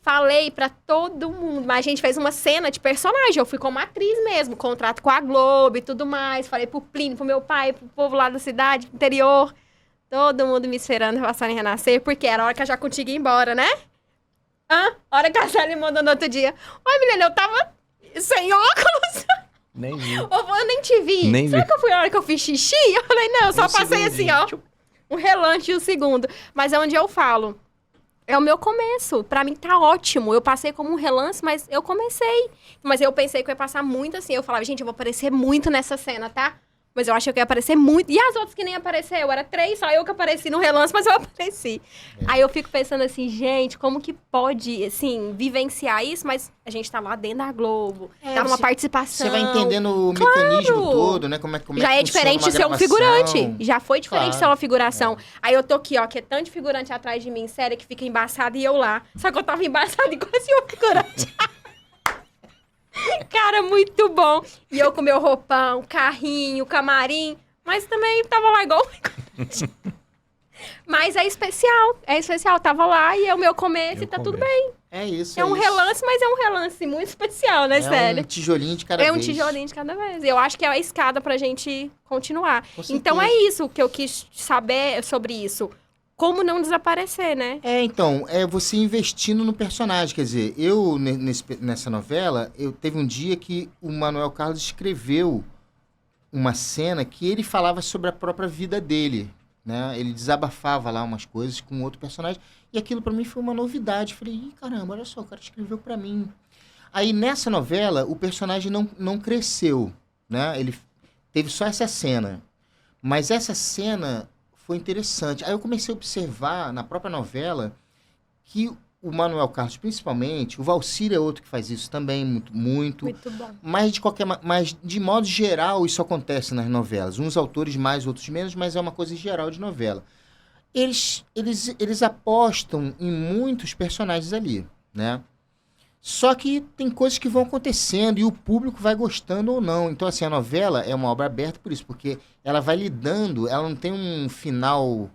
Falei pra todo mundo, mas a gente fez uma cena de personagem. Eu fui como atriz mesmo, contrato com a Globo e tudo mais. Falei pro Plínio, pro meu pai, pro povo lá da cidade, interior. Todo mundo me esperando passar em renascer, porque era a hora que a Jacuti ia embora, né? A hora que a Célia me mandou no outro dia. Oi, menina, eu tava sem óculos. Nem vi. Eu nem te vi. Nem Será vi. que eu fui a hora que eu fiz xixi? Eu falei, não, eu só passei assim, ó. Um relance e um segundo. Mas é onde eu falo. É o meu começo. Pra mim tá ótimo. Eu passei como um relance, mas eu comecei. Mas eu pensei que eu ia passar muito assim. Eu falava, gente, eu vou aparecer muito nessa cena, tá? Mas eu achei que eu ia aparecer muito. E as outras que nem apareceu? Era 3, só eu que apareci no relance, mas eu apareci. Aí eu fico pensando assim, gente, como que pode, assim, vivenciar isso? Mas a gente tá lá dentro da Globo. Dá uma participação. Você vai entendendo o mecanismo todo, né? Como é Já é diferente de ser um figurante. Já foi diferente de ser uma figuração. Aí eu tô aqui, ó, que é tanto figurante atrás de mim, sério, que fica embaçado e eu lá. Só que eu tava embaçada igual assim, um figurante. Cara, muito bom. E eu com meu roupão, carrinho, camarim. Mas também tava lá igual. Mas é especial. É especial. Tava lá e é o meu começo e tá tudo bem. É isso. É um relance, mas é um relance muito especial, né, Célia? É um tijolinho de cada vez. É um tijolinho de cada vez. Eu acho que é a escada pra gente continuar. Com certeza. Então é isso que eu quis saber sobre isso. Como não desaparecer, né? Então, é você investindo no personagem. Quer dizer, eu, nessa novela, teve um dia que o Manuel Carlos escreveu uma cena que ele falava sobre a própria vida dele, né? Ele desabafava lá umas coisas com outro personagem. E aquilo pra mim foi uma novidade. Falei, ih, caramba, olha só, o cara escreveu pra mim. Aí, nessa novela, o personagem não cresceu, né? Ele teve só essa cena. Mas essa cena foi interessante. Aí eu comecei a observar na própria novela que o Manuel Carlos, principalmente, o Valcir é outro que faz isso também, muito. Muito bom. Mas de modo geral isso acontece nas novelas. Uns autores mais, outros menos, mas é uma coisa geral de novela. Eles apostam em muitos personagens ali, né? Só que tem coisas que vão acontecendo e o público vai gostando ou não. Então, assim, a novela é uma obra aberta por isso, porque ela vai lidando, ela não tem um final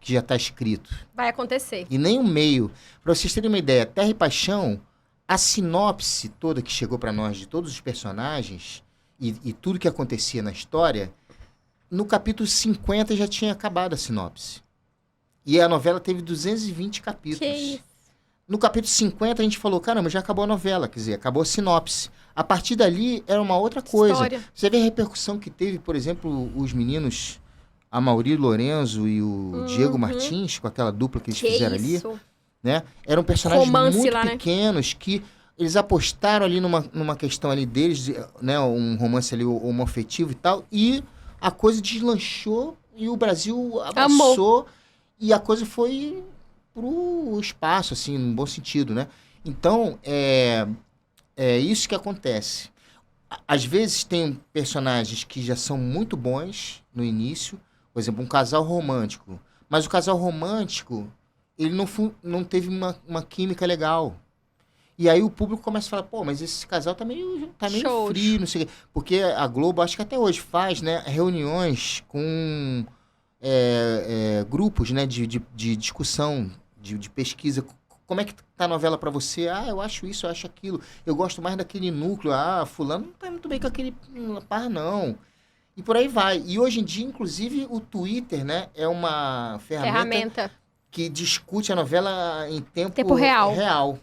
que já está escrito. Vai acontecer. E nem um meio. Para vocês terem uma ideia, Terra e Paixão, a sinopse toda que chegou para nós de todos os personagens e tudo que acontecia na história, no capítulo 50 já tinha acabado a sinopse. E a novela teve 220 capítulos. Que isso? No capítulo 50, a gente falou, caramba, já acabou a novela, quer dizer, acabou a sinopse. A partir dali, era uma outra coisa. História. Você vê a repercussão que teve, por exemplo, os meninos, a Mauri Lorenzo e o Diego Martins, com aquela dupla que eles fizeram ali, né? Eram personagens Romance muito lá, né? pequenos que eles apostaram ali numa questão ali deles, né? Um romance ali homoafetivo e tal, e a coisa deslanchou e o Brasil abraçou e a coisa foi pro espaço, assim, num bom sentido, né? Então, é isso que acontece. Às vezes tem personagens que já são muito bons no início, por exemplo, um casal romântico. Mas o casal romântico, ele não teve uma química legal. E aí o público começa a falar, pô, mas esse casal tá meio frio, não sei o quê. Porque a Globo, acho que até hoje faz, né, reuniões com grupos, né, de discussão, de pesquisa. Como é que tá a novela pra você? Ah, eu acho isso, eu acho aquilo. Eu gosto mais daquele núcleo. Ah, fulano não tá muito bem com aquele par, não. E por aí vai. E hoje em dia, inclusive, o Twitter, né, é uma ferramenta que discute a novela em tempo real.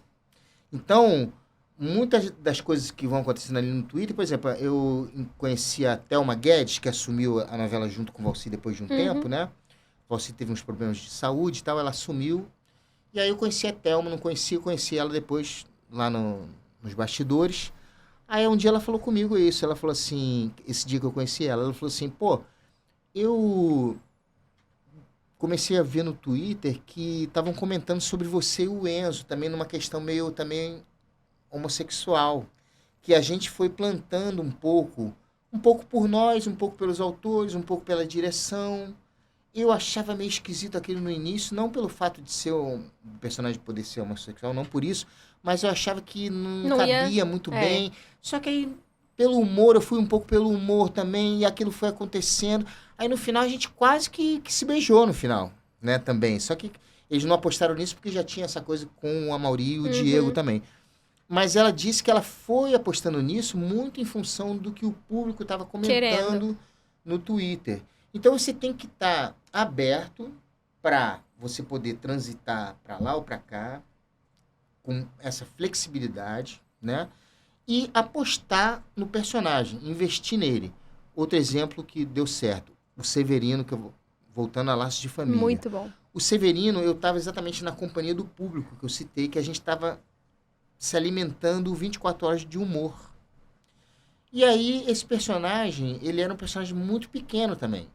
Então, muitas das coisas que vão acontecendo ali no Twitter, por exemplo, eu conheci a Thelma Guedes, que assumiu a novela junto com o Valcir depois de um tempo, né? O Valcir teve uns problemas de saúde e tal, ela assumiu. E aí eu conheci a Thelma, não conhecia, conheci ela depois lá nos bastidores. Aí um dia ela falou comigo isso, ela falou assim, esse dia que eu conheci ela falou assim, pô, eu comecei a ver no Twitter que estavam comentando sobre você e o Enzo, também numa questão meio também homossexual, que a gente foi plantando um pouco por nós, um pouco pelos autores, um pouco pela direção. Eu achava meio esquisito aquilo no início, não pelo fato de ser um personagem poder ser homossexual, não por isso, mas eu achava que não cabia muito bem. Só que aí, pelo humor, eu fui um pouco pelo humor também, e aquilo foi acontecendo. Aí no final a gente quase que se beijou no final, né, também. Só que Eles não apostaram nisso porque já tinha essa coisa com o Amaury e o Diego também. Mas ela disse que ela foi apostando nisso muito em função do que o público estava comentando no Twitter. Então você tem que estar aberto para você poder transitar para lá ou para cá com essa flexibilidade, né? E apostar no personagem, investir nele. Outro exemplo que deu certo, o Severino, que eu voltando a Laços de Família. Muito bom. O Severino, eu estava exatamente na companhia do público, que eu citei, que a gente estava se alimentando 24 horas de humor. E aí, esse personagem, ele era um personagem muito pequeno também.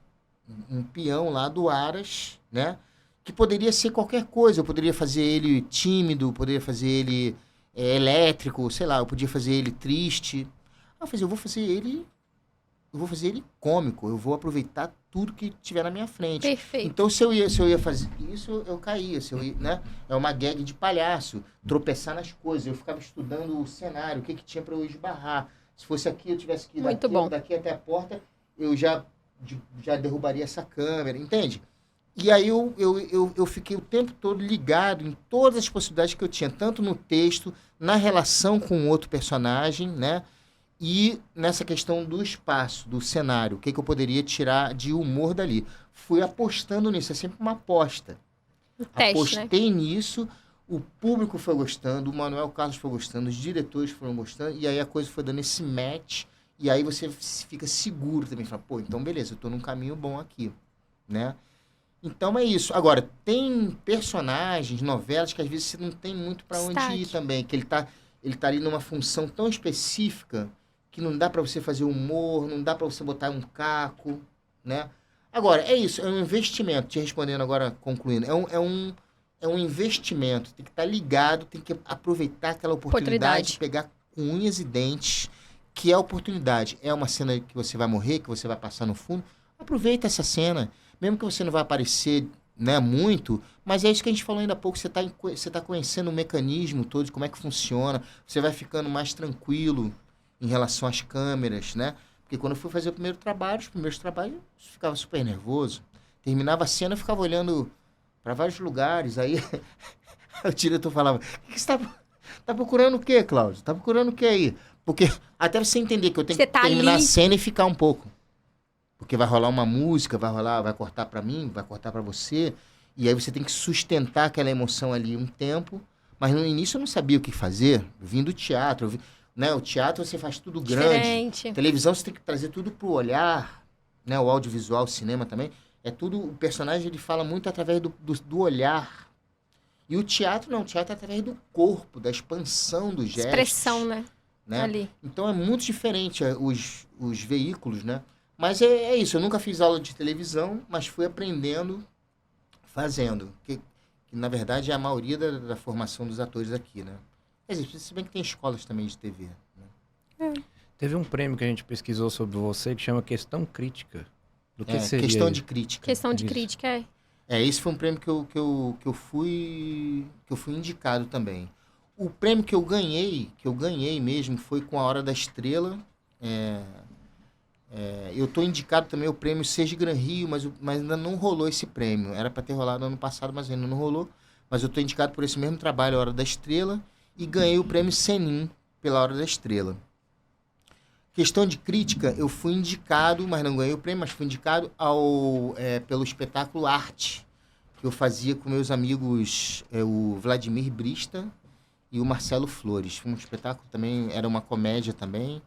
Um peão lá do Aras, né? Que poderia ser qualquer coisa. Eu poderia fazer ele tímido, poderia fazer ele elétrico, sei lá, eu podia fazer ele triste. Eu vou fazer ele cômico, eu vou aproveitar tudo que tiver na minha frente. Perfeito. Então, se eu ia fazer isso, eu caía. Né? É uma gag de palhaço, tropeçar nas coisas. Eu ficava estudando o cenário, o que tinha para eu esbarrar. Se fosse aqui, eu tivesse que ir daqui até a porta, eu já derrubaria essa câmera, entende? E aí eu fiquei o tempo todo ligado em todas as possibilidades que eu tinha, tanto no texto, na relação com o outro personagem, né? E nessa questão do espaço, do cenário, o que eu poderia tirar de humor dali. Fui apostando nisso, é sempre uma aposta. Apostei nisso, o público foi gostando, o Manuel Carlos foi gostando, os diretores foram gostando, e aí a coisa foi dando esse match, e aí você fica seguro também, fala, pô, então beleza, eu tô num caminho bom aqui, né? Então é isso. Agora, tem personagens, novelas, que às vezes você não tem muito para onde ir também, que ele tá ali numa função tão específica que não dá para você fazer humor, não dá para você botar um caco, né? Agora, é isso, é um investimento. Te respondendo agora, concluindo, é um investimento. Tem que estar ligado, tem que aproveitar aquela oportunidade, pegar com unhas e dentes, que é a oportunidade. É uma cena que você vai morrer, que você vai passar no fundo. Aproveita essa cena, mesmo que você não vai aparecer, né, muito, mas é isso que a gente falou ainda há pouco, você tá conhecendo o mecanismo todo, de como é que funciona, você vai ficando mais tranquilo em relação às câmeras, né? Porque quando eu fui fazer os primeiros trabalhos, eu ficava super nervoso. Terminava a cena, eu ficava olhando para vários lugares, aí o diretor falava, o que você tá procurando o quê, Cláudio? Tá procurando o quê aí? Porque até você entender que eu tenho que terminar a cena e ficar um pouco. Porque vai rolar uma música, vai cortar para mim, vai cortar para você, e aí você tem que sustentar aquela emoção ali um tempo, mas no início eu não sabia o que fazer, vim do teatro, né? O teatro você faz tudo grande, televisão você tem que trazer tudo pro olhar, né? O audiovisual, o cinema também, é tudo, o personagem ele fala muito através do olhar, e o teatro não, o teatro é através do corpo, da expansão dos gestos. Expressão, né? Ali. Então é muito diferente os veículos, né? Mas é isso, eu nunca fiz aula de televisão, mas fui aprendendo, fazendo. Que na verdade, é a maioria da formação dos atores aqui, né? Se bem que tem escolas também de TV. Né? Teve um prêmio que a gente pesquisou sobre você que chama Questão Crítica. Do que seria questão isso? de crítica. Questão de crítica, esse foi um prêmio que eu fui indicado também. O prêmio que eu ganhei mesmo, foi com A Hora da Estrela. Eu estou indicado também o prêmio Seja Gran Rio, mas ainda não rolou esse prêmio. Era para ter rolado ano passado, mas ainda não rolou. Mas eu estou indicado por esse mesmo trabalho, A Hora da Estrela, e ganhei o prêmio Senin pela Hora da Estrela. Questão de crítica, eu fui indicado, mas não ganhei o prêmio, mas fui indicado pelo espetáculo Arte, que eu fazia com meus amigos, o Vladimir Brista e o Marcelo Flores. Foi um espetáculo também, era uma comédia também.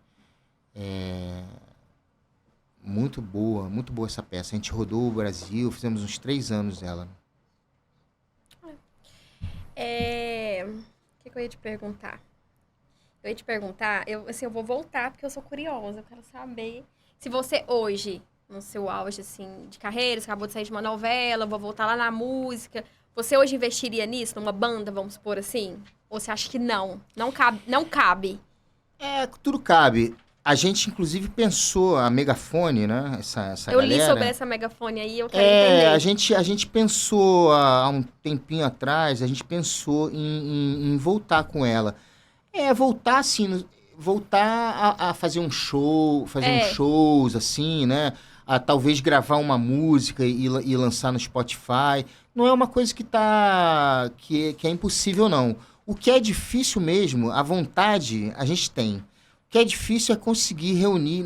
Muito boa essa peça. A gente rodou o Brasil, fizemos uns 3 anos dela. O que eu ia te perguntar? Eu vou voltar porque eu sou curiosa, eu quero saber se você hoje, no seu auge, assim, de carreira, você acabou de sair de uma novela, vou voltar lá na música, você hoje investiria nisso, numa banda, vamos supor assim? Ou você acha que não cabe? Tudo cabe. A gente, inclusive, pensou a Megafone, né? Essa eu galera. li sobre essa Megafone aí, eu quero entender. A gente pensou há um tempinho atrás, a gente pensou em voltar com ela. Voltar assim, voltar a fazer um show, uns shows, assim, né? a talvez gravar uma música e lançar no Spotify. Não é uma coisa que é impossível, não. O que é difícil mesmo, a vontade, a gente tem. O que é difícil é conseguir reunir,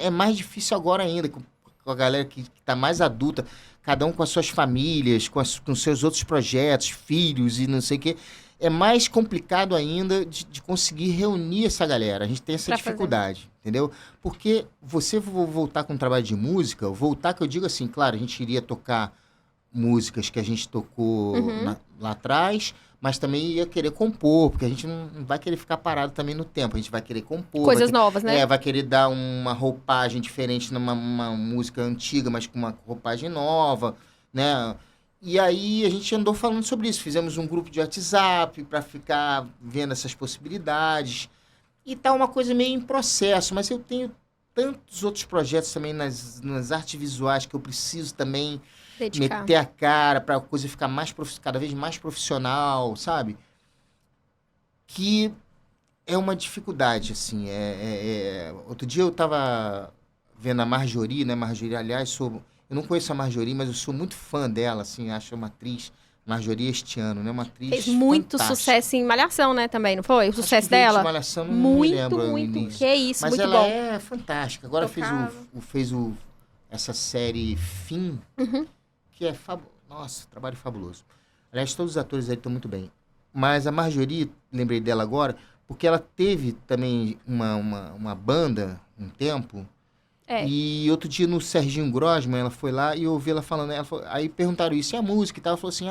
é mais difícil agora ainda, com a galera que está mais adulta, cada um com as suas famílias, com seus outros projetos, filhos e não sei o quê. É mais complicado ainda de conseguir reunir essa galera. A gente tem essa dificuldade, entendeu? Porque você voltar com um trabalho de música, voltar que eu digo assim, claro, a gente iria tocar músicas que a gente tocou lá atrás, mas também ia querer compor, porque a gente não vai querer ficar parado também no tempo, a gente vai querer compor. Coisas novas, né? Vai querer dar uma roupagem diferente numa música antiga, mas com uma roupagem nova, né? E aí a gente andou falando sobre isso, fizemos um grupo de WhatsApp para ficar vendo essas possibilidades. E tá uma coisa meio em processo, mas eu tenho tantos outros projetos também nas artes visuais que eu preciso também meter a cara para a coisa ficar cada vez mais profissional, sabe? Que é uma dificuldade, assim. Outro dia eu tava vendo a Marjorie, né? Marjorie, aliás, eu não conheço a Marjorie, mas eu sou muito fã dela, assim, acho uma atriz, Marjorie este ano, né? Uma atriz fez muito fantástica. Sucesso em Malhação, né, também, não foi? O sucesso dela? Malhação, não muito, me lembro muito. Que isso, mas muito ela bom. é fantástica. Agora fez essa série Fim, que é nossa, trabalho fabuloso. Aliás, todos os atores aí estão muito bem. Mas a Marjorie, lembrei dela agora, porque ela teve também uma banda um tempo. E outro dia no Serginho Grosman, ela foi lá e eu ouvi ela falando. Aí perguntaram isso, e a música e tal? Ela falou assim,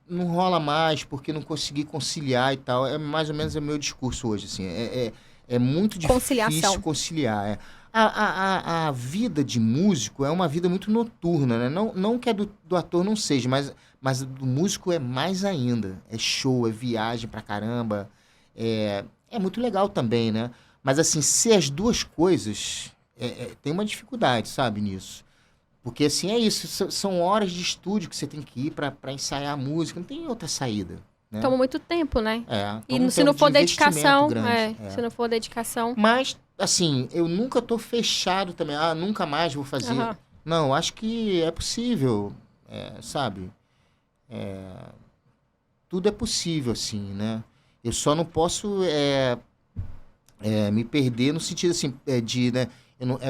não rola mais porque não consegui conciliar e tal. É mais ou menos o meu discurso hoje, assim. É muito difícil conciliar. A vida de músico é uma vida muito noturna, né? Não que a do ator não seja, mas do músico é mais ainda. É show, é viagem pra caramba. É muito legal também, né? Mas, assim, ser as duas coisas, tem uma dificuldade, sabe, nisso. Porque, assim, é isso. São horas de estúdio que você tem que ir para ensaiar a música. Não tem outra saída. Né? Toma muito tempo, né? E se não for dedicação, se não for dedicação... Mas, assim, eu nunca tô fechado também. Nunca mais vou fazer. Não, acho que é possível, sabe? Tudo é possível, assim, né? Eu só não posso... me perder no sentido assim, né?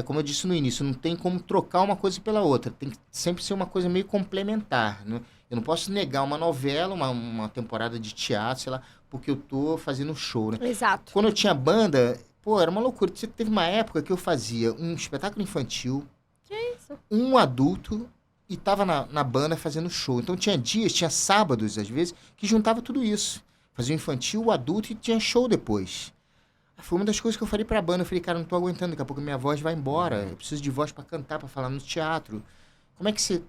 Como eu disse no início, não tem como trocar uma coisa pela outra. Tem que sempre ser uma coisa meio complementar. Né? Eu não posso negar uma novela, uma temporada de teatro, sei lá, porque eu tô fazendo show, né? Exato. Quando eu tinha banda, era uma loucura. Teve uma época que eu fazia um espetáculo infantil, um adulto, e tava na banda fazendo show. Então tinha sábados, às vezes, que juntava tudo isso. Fazia o infantil, o adulto e tinha show depois. Foi uma das coisas que eu falei pra banda. Eu falei, cara, não tô aguentando, daqui a pouco minha voz vai embora. Eu preciso de voz pra cantar, pra falar no teatro. Como é que você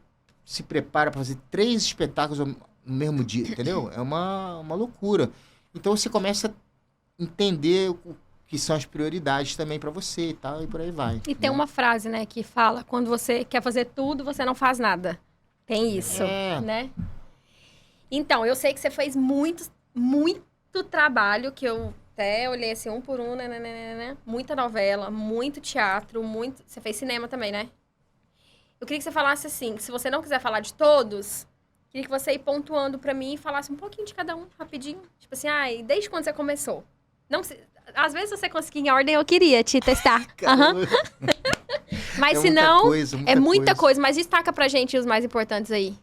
se prepara pra fazer 3 espetáculos no mesmo dia, entendeu? É uma loucura. Então você começa a entender o que são as prioridades também pra você e tal, e por aí vai. E tem uma frase, né, que fala, quando você quer fazer tudo, você não faz nada. Tem isso, né? Então, eu sei que você fez muito trabalho, que eu... Até olhei assim, um por um, né? Muita novela, muito teatro, muito... Você fez cinema também, né? Eu queria que você falasse assim, que se você não quiser falar de todos, queria que você ia pontuando pra mim e falasse um pouquinho de cada um, rapidinho. Tipo assim, desde quando você começou? Não, às vezes você conseguir em ordem, eu queria te testar. Mas se não, é muita coisa. Mas destaca pra gente os mais importantes aí.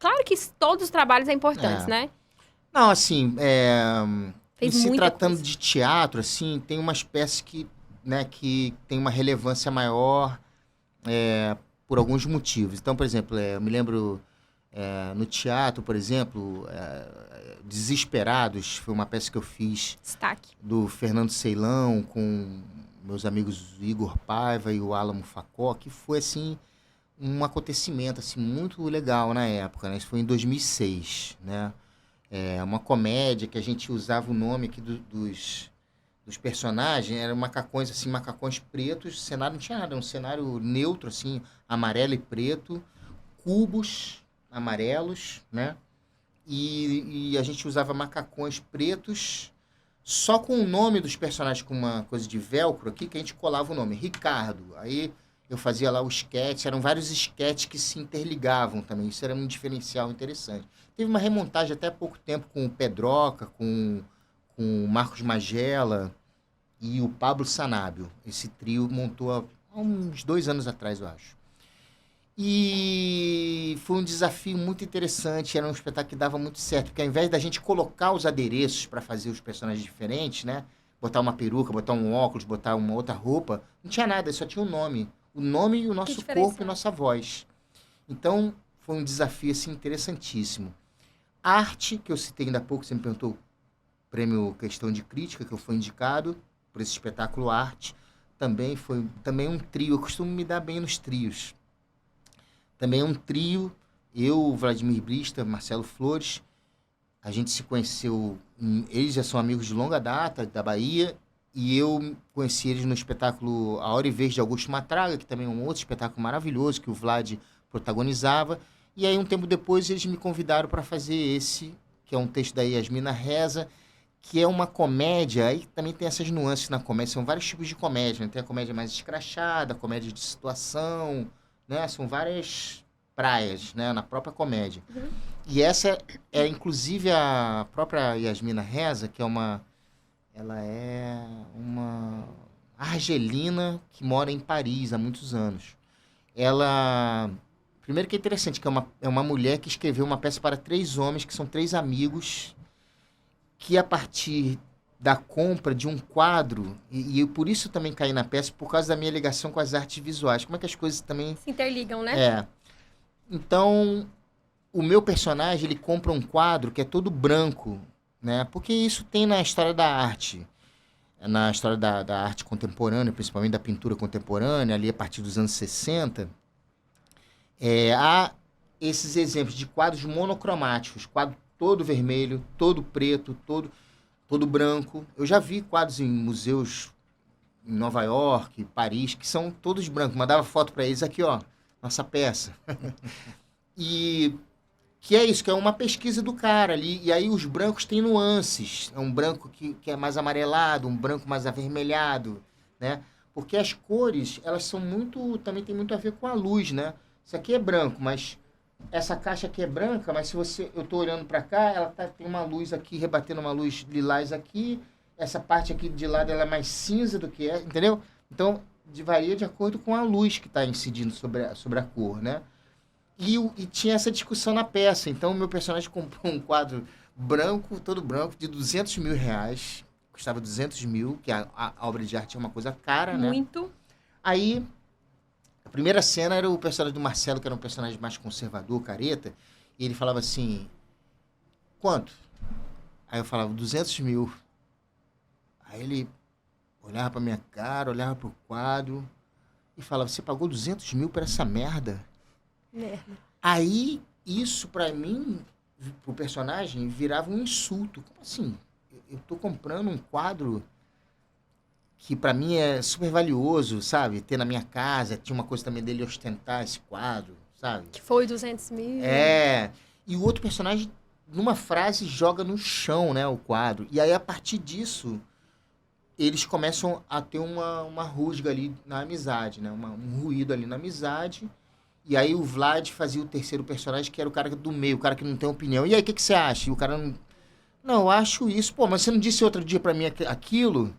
Claro que todos os trabalhos são importantes, né? Não, assim, se tratando coisa. de teatro, assim, tem umas peças que tem uma relevância maior por alguns motivos. Então, por exemplo, eu me lembro no teatro, por exemplo, Desesperados, foi uma peça que eu fiz. Destaque. Do Fernando Ceilão, com meus amigos Igor Paiva e o Álamo Facó, que foi, assim, um acontecimento, assim, muito legal na época, né? Isso foi em 2006, né? Uma comédia que a gente usava o nome aqui dos personagens, eram macacões, assim, macacões pretos, o cenário não tinha nada, era um cenário neutro, assim, amarelo e preto, cubos amarelos, né? E a gente usava macacões pretos só com o nome dos personagens, com uma coisa de velcro aqui, que a gente colava o nome, Ricardo. Aí eu fazia lá o sketch, eram vários sketches que se interligavam também, isso era um diferencial interessante. Teve uma remontagem até há pouco tempo com o Pedroca, com o Marcos Magela e o Pablo Sanabio. Esse trio montou há uns 2 anos atrás, eu acho. E foi um desafio muito interessante, era um espetáculo que dava muito certo, porque ao invés da gente colocar os adereços para fazer os personagens diferentes, né? Botar uma peruca, botar um óculos, botar uma outra roupa, não tinha nada, só tinha um nome. O nome e o nosso corpo e nossa voz. Então, foi um desafio assim, interessantíssimo. Arte, que eu citei ainda há pouco, você me perguntou, prêmio Questão de Crítica, que eu fui indicado por esse espetáculo Arte, também foi um trio, eu costumo me dar bem nos trios. Também é um trio, eu, Vladimir Brista, Marcelo Flores, a gente se conheceu, eles já são amigos de longa data, da Bahia, e eu conheci eles no espetáculo A Hora e Vez de Augusto Matraga, que também é um outro espetáculo maravilhoso, que o Vlad protagonizava, e aí um tempo depois eles me convidaram para fazer esse, que é um texto da Yasmina Reza, que é uma comédia, aí também tem essas nuances na comédia, são vários tipos de comédia, né? Tem a comédia mais escrachada, comédia de situação, né? São várias praias, né? Na própria comédia. Uhum. E essa é, inclusive, a própria Yasmina Reza, que ela é uma argelina que mora em Paris há muitos anos. Ela, primeiro que é interessante, que é uma mulher que escreveu uma peça para 3 homens, que são 3 amigos, que a partir da compra de um quadro, e eu por isso também caí na peça, por causa da minha ligação com as artes visuais. Como é que as coisas também... Se interligam, né? É. Então, o meu personagem, ele compra um quadro que é todo branco, né? Porque isso tem na história da arte. Na história da arte contemporânea, principalmente da pintura contemporânea, ali a partir dos anos 60, há esses exemplos de quadros monocromáticos, quadro todo vermelho, todo preto, todo branco. Eu já vi quadros em museus em Nova York, Paris, que são todos brancos. Mandava foto para eles aqui, ó, nossa peça. E que é isso, que é uma pesquisa do cara ali. E aí os brancos têm nuances. É um branco que é mais amarelado, um branco mais avermelhado, né? Porque as cores, elas são muito... Também tem muito a ver com a luz, né? Isso aqui é branco, mas... Essa caixa aqui é branca, mas se você... Eu tô olhando para cá, ela tem uma luz aqui, rebatendo uma luz lilás aqui. Essa parte aqui de lado, ela é mais cinza do que entendeu? Então, varia de acordo com a luz que está incidindo sobre a cor, né? E tinha essa discussão na peça. Então, o meu personagem comprou um quadro branco, todo branco, de R$200 mil. Custava 200 mil, que a obra de arte é uma coisa cara, né? Muito. Aí, a primeira cena era o personagem do Marcelo, que era um personagem mais conservador, careta. E ele falava assim, quanto? Aí eu falava, 200 mil. Aí ele olhava pra minha cara, olhava pro quadro e falava, você pagou 200 mil por essa merda? Merda. Aí, isso pra mim, pro personagem, virava um insulto. Como assim? Eu tô comprando um quadro que pra mim é super valioso, sabe? Ter na minha casa, tinha uma coisa também dele ostentar esse quadro, sabe? Que foi 200 mil. E o outro personagem, numa frase, joga no chão, né, o quadro. E aí, a partir disso, eles começam a ter uma rusga ali na amizade, né? Um ruído ali na amizade. E aí o Vlad fazia o terceiro personagem, que era o cara do meio, o cara que não tem opinião. E aí, o que você acha? E o cara não... Não, eu acho isso. Pô, mas você não disse outro dia pra mim aquilo?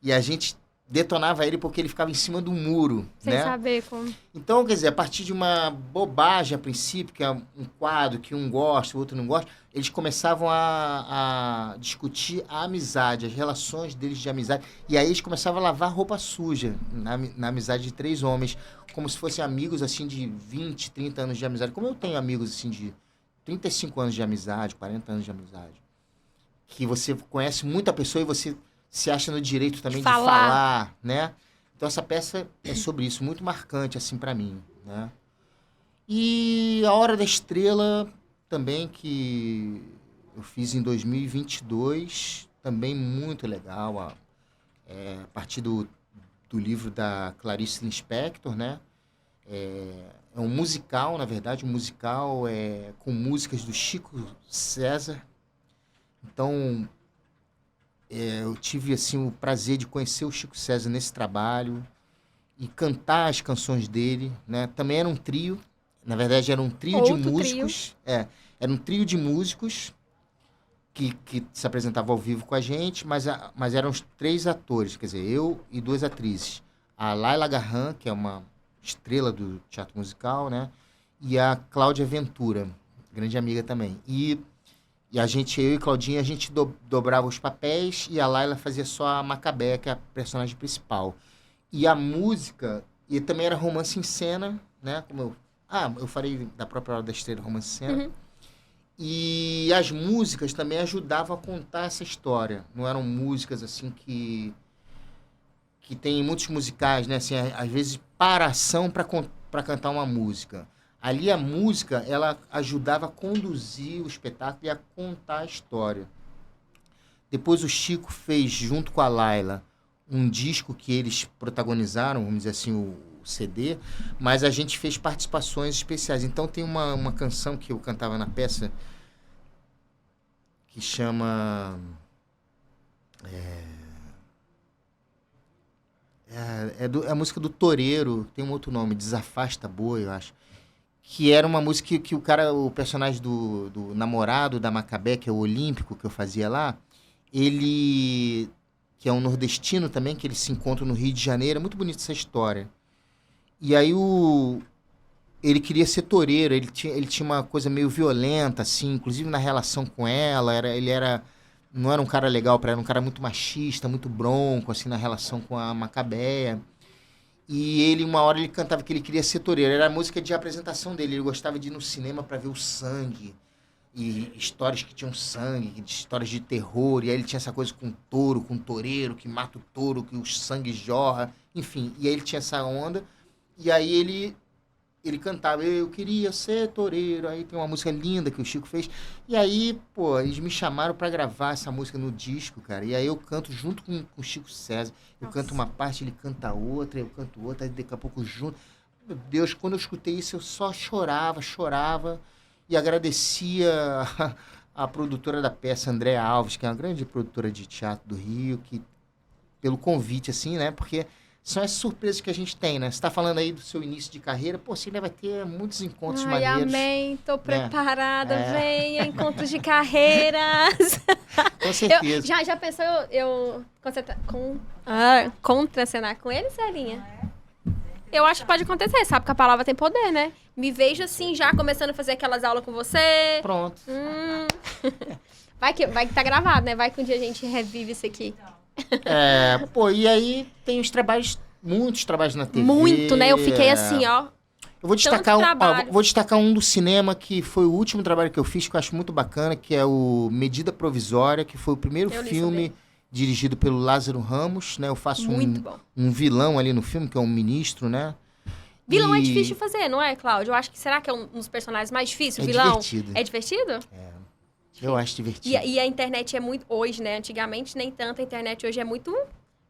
E a gente detonava ele porque ele ficava em cima do muro, Sem né? saber como. Então, quer dizer, a partir de uma bobagem a princípio, que é um quadro que um gosta, o outro não gosta, eles começavam a discutir a amizade, as relações deles de amizade. E aí eles começavam a lavar roupa suja na amizade de 3 homens, como se fossem amigos, assim, de 20, 30 anos de amizade. Como eu tenho amigos, assim, de 35 anos de amizade, 40 anos de amizade. Que você conhece muita pessoa e você se acha no direito também de falar, né? Então, essa peça é sobre isso, muito marcante, assim, pra mim, né? E A Hora da Estrela, também, que eu fiz em 2022, também muito legal, a partir do livro da Clarice Lispector, né? É um musical, na verdade, um musical com músicas do Chico César. Então, eu tive assim o prazer de conhecer o Chico César nesse trabalho e cantar as canções dele, né? Também era um trio, na verdade era um trio de Outro músicos, era um trio de músicos que se apresentava ao vivo com a gente, mas eram os 3 atores, quer dizer, eu e 2 atrizes. A Laila Garran, que é uma estrela do teatro musical, né? E a Cláudia Ventura, grande amiga também. E a gente, eu e Claudinha, a gente dobrava os papéis e a Laila fazia só a Macabé, que é a personagem principal. E a música, e também era romance em cena, né? Eu falei da própria Hora da Estrela, romance em cena. Uhum. E as músicas também ajudavam a contar essa história. Não eram músicas assim que tem muitos musicais, né? Assim, às vezes paração para cantar uma música. Ali a música, ela ajudava a conduzir o espetáculo e a contar a história. Depois o Chico fez, junto com a Laila, um disco que eles protagonizaram, vamos dizer assim, o CD, mas a gente fez participações especiais. Então tem uma canção que eu cantava na peça que chama... É a música do Toureiro, tem um outro nome, Desafasta Boi, eu acho. Que era uma música que o personagem do namorado da Macabé, que é o Olímpico, que eu fazia lá, ele, que é um nordestino também, que eles se encontram no Rio de Janeiro, é muito bonita essa história. E aí ele queria ser toureiro, ele tinha uma coisa meio violenta, assim, inclusive na relação com ela, não era um cara legal para ela, era um cara muito machista, muito bronco, assim, na relação com a Macabéia. E ele, uma hora, ele cantava que ele queria ser toureiro. Era a música de apresentação dele. Ele gostava de ir no cinema para ver o sangue. E histórias que tinham sangue, histórias de terror. E aí ele tinha essa coisa com touro, com toureiro, que mata o touro, que o sangue jorra. Enfim, e aí ele tinha essa onda. E aí ele cantava, eu queria ser toureiro. Aí tem uma música linda que o Chico fez. E aí, pô, eles me chamaram para gravar essa música no disco, cara. E aí eu canto junto com o Chico César. Eu canto uma parte, ele canta outra, eu canto outra, aí daqui a pouco junto. Meu Deus, quando eu escutei isso, eu só chorava e agradecia a produtora da peça, Andréa Alves, que é uma grande produtora de teatro do Rio, pelo convite, assim, né? Porque são essas surpresas que a gente tem, né? Você está falando aí do seu início de carreira, pô, você ainda vai ter muitos encontros maneiros. Amém, tô preparada, venha, encontros de carreiras. Com certeza. Já pensou eu contracenar com ele, Celinha? Eu acho que pode acontecer, sabe que a palavra tem poder, né? Me vejo assim, já começando a fazer aquelas aulas com você. Pronto. Vai que tá gravado, né? Vai que um dia a gente revive isso aqui. E aí tem muitos trabalhos na TV. Muito, né? Eu fiquei assim, ó. Eu vou destacar um do cinema que foi o último trabalho que eu fiz, que eu acho muito bacana, que é o Medida Provisória, que foi o primeiro filme dirigido pelo Lázaro Ramos, né? Eu faço um vilão ali no filme, que é um ministro, né? Vilão é difícil de fazer, não é, Cláudio? Eu acho que será que é um dos personagens mais difíceis, vilão? Divertido. É divertido? Eu acho divertido. E a internet é muito... Hoje, né? Antigamente, nem tanto. A internet hoje é muito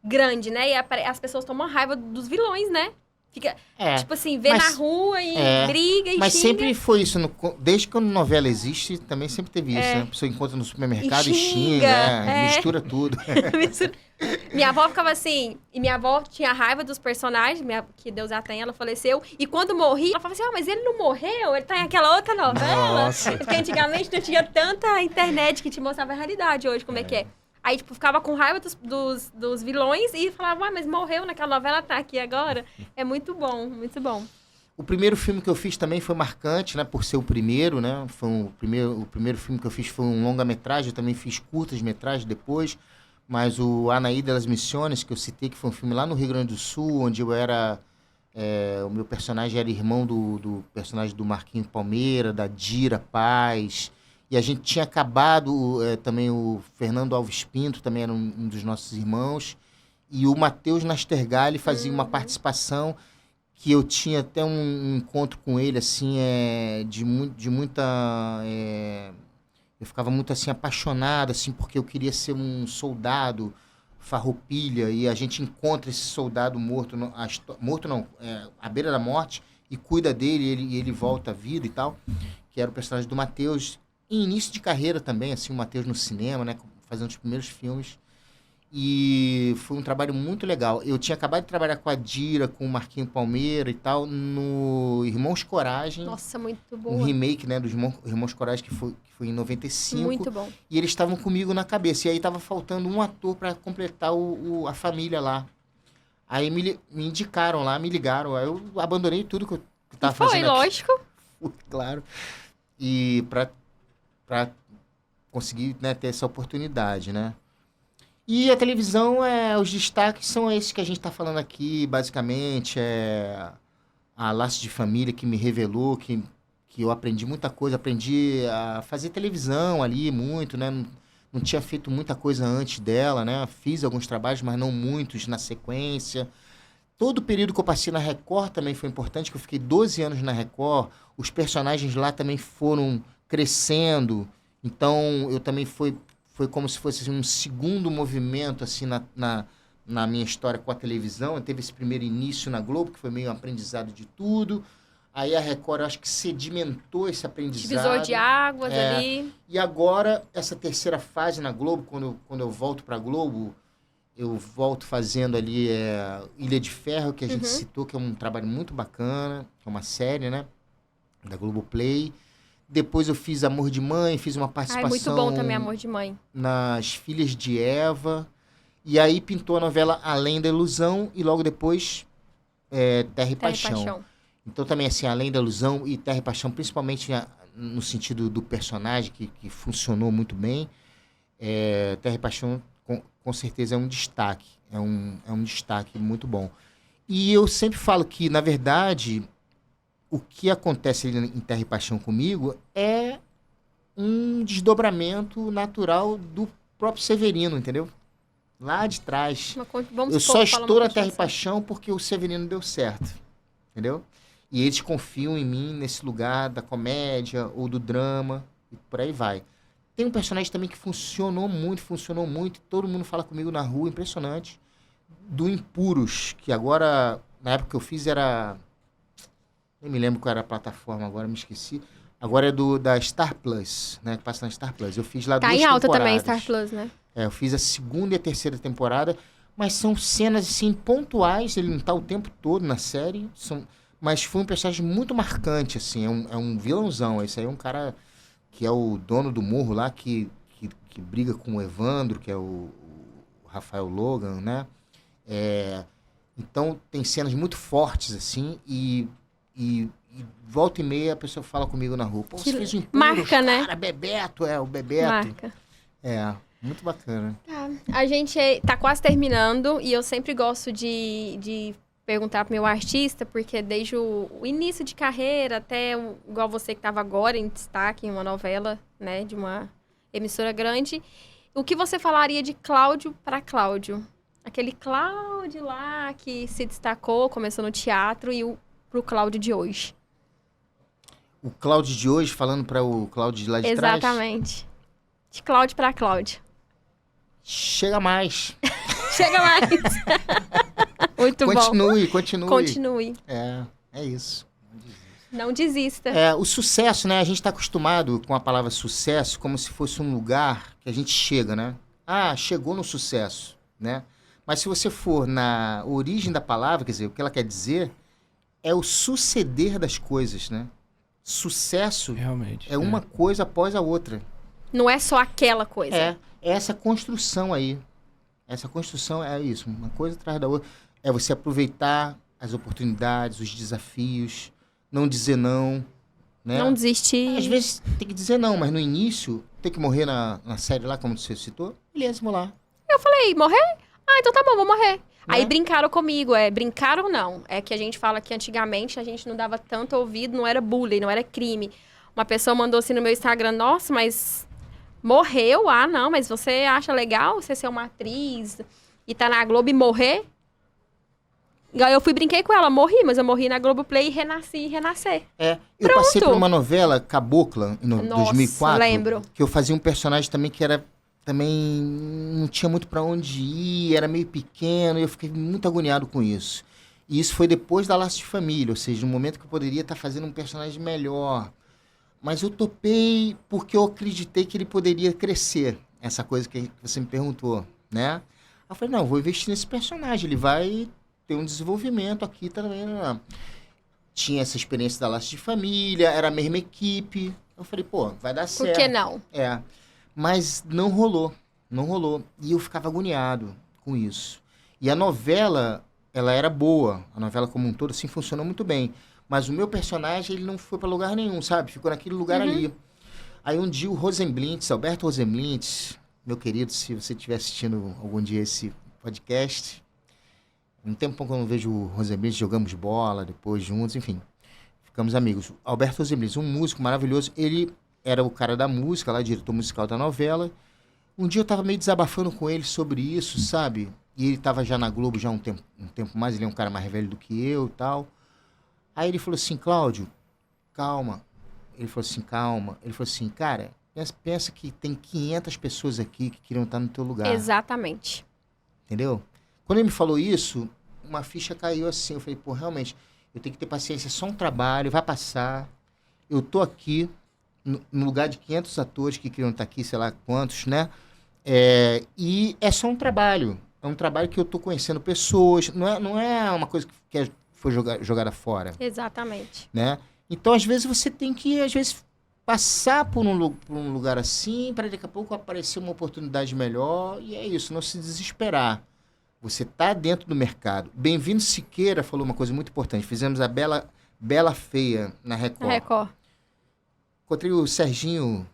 grande, né? E as pessoas tomam raiva dos vilões, né? Fica, tipo assim, vê na rua e briga e mas xinga. sempre foi isso. Desde que a novela existe, também sempre teve isso, né? A pessoa encontra no supermercado e xinga, mistura tudo. Minha avó ficava assim, e minha avó tinha raiva dos personagens, que Deus a tenha, ela faleceu. E quando morri, ela falava assim, mas ele não morreu? Ele tá em aquela outra novela? Nossa. Porque antigamente não tinha tanta internet que te mostrava a realidade hoje, como é que é. Aí, tipo, ficava com raiva dos vilões e falava, mas morreu naquela novela, tá aqui agora. É muito bom, muito bom. O primeiro filme que eu fiz também foi marcante, né? Por ser o primeiro, né? O primeiro filme que eu fiz foi um longa-metragem, eu também fiz curtas-metragens depois. Mas o Anaí de las Misiones, que eu citei, que foi um filme lá no Rio Grande do Sul, onde eu era... o meu personagem era irmão do personagem do Marquinhos Palmeira, da Dira Paz... E a gente tinha acabado, também o Fernando Alves Pinto, também era um dos nossos irmãos. E o Matheus Nastergalli fazia uma participação que eu tinha até um encontro com ele, assim, de muita... eu ficava muito, assim, apaixonado, assim, porque eu queria ser um soldado farroupilha. E a gente encontra esse soldado morto, à beira da morte, e cuida dele, e ele volta à vida e tal, que era o personagem do Matheus. Em início de carreira também, assim, o Matheus no cinema, né? Fazendo os primeiros filmes. E foi um trabalho muito legal. Eu tinha acabado de trabalhar com a Dira, com o Marquinho Palmeira e tal, no Irmãos Coragem. Nossa, muito Um boa. remake, né, dos Irmãos Coragem, que foi em 95. Muito bom. E eles estavam comigo na cabeça. E aí tava faltando um ator para completar a família lá. Aí me indicaram lá, me ligaram. Aí eu abandonei tudo que eu tava Foi, fazendo aqui. lógico. Claro. E para conseguir, né, ter essa oportunidade, né? E a televisão, os destaques são esses que a gente está falando aqui, basicamente. A Laços de Família, que me revelou que eu aprendi muita coisa. Aprendi a fazer televisão ali muito, né? Não tinha feito muita coisa antes dela, né? Fiz alguns trabalhos, mas não muitos na sequência. Todo o período que eu passei na Record também foi importante, que eu fiquei 12 anos na Record. Os personagens lá também foram crescendo. Então, eu também foi como se fosse assim, um segundo movimento assim na minha história com a televisão. Eu teve esse primeiro início na Globo, que foi meio um aprendizado de tudo. Aí a Record, eu acho que sedimentou esse aprendizado. Divisor de águas ali. E agora, essa terceira fase na Globo, quando eu volto para a Globo, eu volto fazendo ali Ilha de Ferro, que a gente citou, que é um trabalho muito bacana, que é uma série, né? Da Globoplay. Depois eu fiz Amor de Mãe, fiz uma participação... Muito bom também, Amor de Mãe. Nas Filhas de Eva. E aí pintou a novela Além da Ilusão e logo depois Terra e Paixão. Então também assim, Além da Ilusão e Terra e Paixão, principalmente no sentido do personagem, que funcionou muito bem. Terra e Paixão com certeza é um destaque. É um destaque muito bom. E eu sempre falo que, na verdade... O que acontece ali em Terra e Paixão comigo é um desdobramento natural do próprio Severino, entendeu? Lá de trás. Eu só estou na Terra e Paixão porque o Severino deu certo, entendeu? E eles confiam em mim nesse lugar da comédia ou do drama e por aí vai. Tem um personagem também que funcionou muito. Todo mundo fala comigo na rua, impressionante. Do Impuros, que agora, na época que eu fiz, era... Nem me lembro qual era a plataforma, agora me esqueci. Agora é da Star Plus, né? Que passa na Star Plus. Eu fiz lá 2 temporadas. Tá em alta também, Star Plus, né? Eu fiz a 2ª e a 3ª temporada, mas são cenas, assim, pontuais. Ele não tá o tempo todo na série. Mas foi um personagem muito marcante, assim. É um vilãozão. Esse aí é um cara que é o dono do morro lá, que briga com o Evandro, que é o Rafael Logan, né? Então, tem cenas muito fortes, assim, e volta e meia a pessoa fala comigo na rua. Pô, você fez um Impuros, marca, cara, né? Bebeto, o Bebeto. Marca. Muito bacana. Tá. A gente tá quase terminando e eu sempre gosto de perguntar pro meu artista, porque desde o início de carreira até, igual você que tava agora em destaque em uma novela, né, de uma emissora grande, o que você falaria de Cláudio para Cláudio? Aquele Cláudio lá que se destacou, começou no teatro e pro Cláudio de hoje. O Cláudio de hoje, falando para o Cláudio de lá de trás? Exatamente. De Cláudio para Cláudio. Chega mais. Chega mais. Muito bom. Continue. É isso. Não desista. O sucesso, né? A gente está acostumado com a palavra sucesso como se fosse um lugar que a gente chega, né? Chegou no sucesso, né? Mas se você for na origem da palavra, quer dizer, o que ela quer dizer é o suceder das coisas, né? Sucesso realmente, uma coisa após a outra. Não é só aquela coisa. É essa construção aí. Essa construção é isso, uma coisa atrás da outra. É você aproveitar as oportunidades, os desafios, não dizer não, né? Não desistir. Às vezes tem que dizer não, mas no início, tem que morrer na série lá, como você citou, beleza, vamos lá. Eu falei, morrer? Então tá bom, vou morrer. Aí brincaram comigo, brincaram não. É que a gente fala que antigamente a gente não dava tanto ouvido, não era bullying, não era crime. Uma pessoa mandou assim no meu Instagram, nossa, mas morreu? Não, mas você acha legal você ser uma atriz e tá na Globo e morrer? E aí eu brinquei com ela, morri, mas eu morri na Globoplay e renasci e renascer. Eu passei por uma novela, Cabocla, em 2004. Lembro. Que eu fazia um personagem também que era... Também não tinha muito para onde ir, era meio pequeno, e eu fiquei muito agoniado com isso. E isso foi depois da Laços de Família, ou seja, no momento que eu poderia estar fazendo um personagem melhor. Mas eu topei porque eu acreditei que ele poderia crescer, essa coisa que você me perguntou, né? eu falei, não, vou investir nesse personagem, ele vai ter um desenvolvimento aqui também. Não. Tinha essa experiência da Laços de Família, era a mesma equipe. Eu falei, pô, vai dar certo. Por que não? Mas não rolou. E eu ficava agoniado com isso. E a novela, ela era boa. A novela como um todo, assim, funcionou muito bem. Mas o meu personagem, ele não foi para lugar nenhum, sabe? Ficou naquele lugar ali. Aí um dia o Rosenblitz, Alberto Rosenblitz, meu querido, se você estiver assistindo algum dia esse podcast, um tempo que eu não vejo o Rosenblitz, jogamos bola depois juntos, enfim, ficamos amigos. Alberto Rosenblitz, um músico maravilhoso, ele era o cara da música, lá, diretor musical da novela. Um dia eu tava meio desabafando com ele sobre isso, sabe? E ele tava já na Globo já um tempo mais, ele é um cara mais velho do que eu e tal. Aí ele falou assim, Cláudio, calma. Ele falou assim, cara, pensa que tem 500 pessoas aqui que queriam estar no teu lugar. Exatamente. Entendeu? Quando ele me falou isso, uma ficha caiu assim. Eu falei, pô, realmente, eu tenho que ter paciência, é só um trabalho, vai passar. Eu tô aqui no lugar de 500 atores que queriam estar aqui, sei lá quantos, né? E é só um trabalho. É um trabalho que eu tô conhecendo pessoas. Não é uma coisa que foi jogada fora. Exatamente. Né? Então, às vezes, você tem que, passar por um lugar assim, para daqui a pouco aparecer uma oportunidade melhor. E é isso, não se desesperar. Você está dentro do mercado. Bem-vindo Siqueira falou uma coisa muito importante. Fizemos a Bela Feia na Record. Encontrei o Serginho,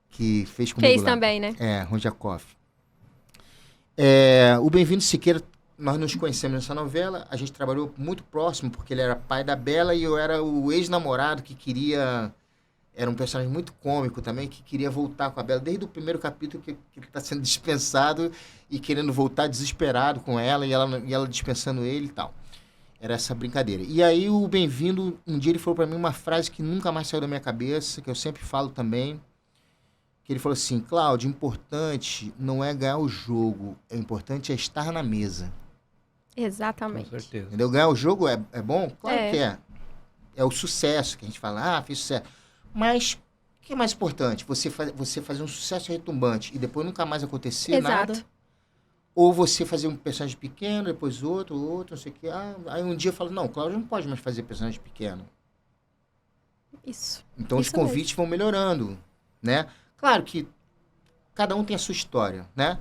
que fez comigo Fez lá. também, né? Ronjakov. O Bem-vindo Siqueira, nós nos conhecemos nessa novela. A gente trabalhou muito próximo, porque ele era pai da Bela e eu era o ex-namorado que queria... Era um personagem muito cômico também, que queria voltar com a Bela. Desde o primeiro capítulo que ele está sendo dispensado e querendo voltar desesperado com ela, e ela dispensando ele e tal. Era essa brincadeira. E aí o Bem-vindo, um dia ele falou para mim uma frase que nunca mais saiu da minha cabeça, que eu sempre falo também, que ele falou assim, Cláudio, importante não é ganhar o jogo, o importante é estar na mesa. Exatamente. Com certeza. Entendeu? Ganhar o jogo é bom? Claro que é. É o sucesso que a gente fala, fiz sucesso. Mas o que é mais importante? Você fazer um sucesso retumbante e depois nunca mais acontecer nada? Ou você fazer um personagem pequeno, depois outro, não sei o quê. Aí um dia eu falo, não, Cláudio não pode mais fazer personagem pequeno. Isso. Então os convites vão melhorando, né? Claro que cada um tem a sua história, né?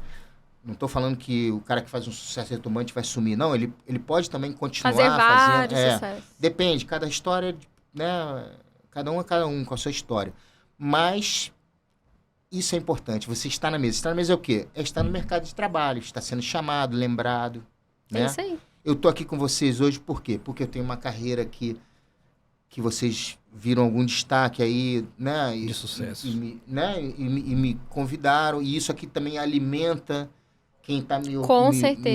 Não estou falando que o cara que faz um sucesso retumbante vai sumir, não. Ele pode também continuar fazendo. Vários sucessos. Depende, cada história, né? Cada um com a sua história. Mas isso é importante. Você está na mesa. Estar na mesa é o quê? É estar no mercado de trabalho. Está sendo chamado, lembrado. Né? É isso aí. Eu estou aqui com vocês hoje por quê? Porque eu tenho uma carreira que vocês viram algum destaque aí, né? De sucesso. E me convidaram. E isso aqui também alimenta quem está me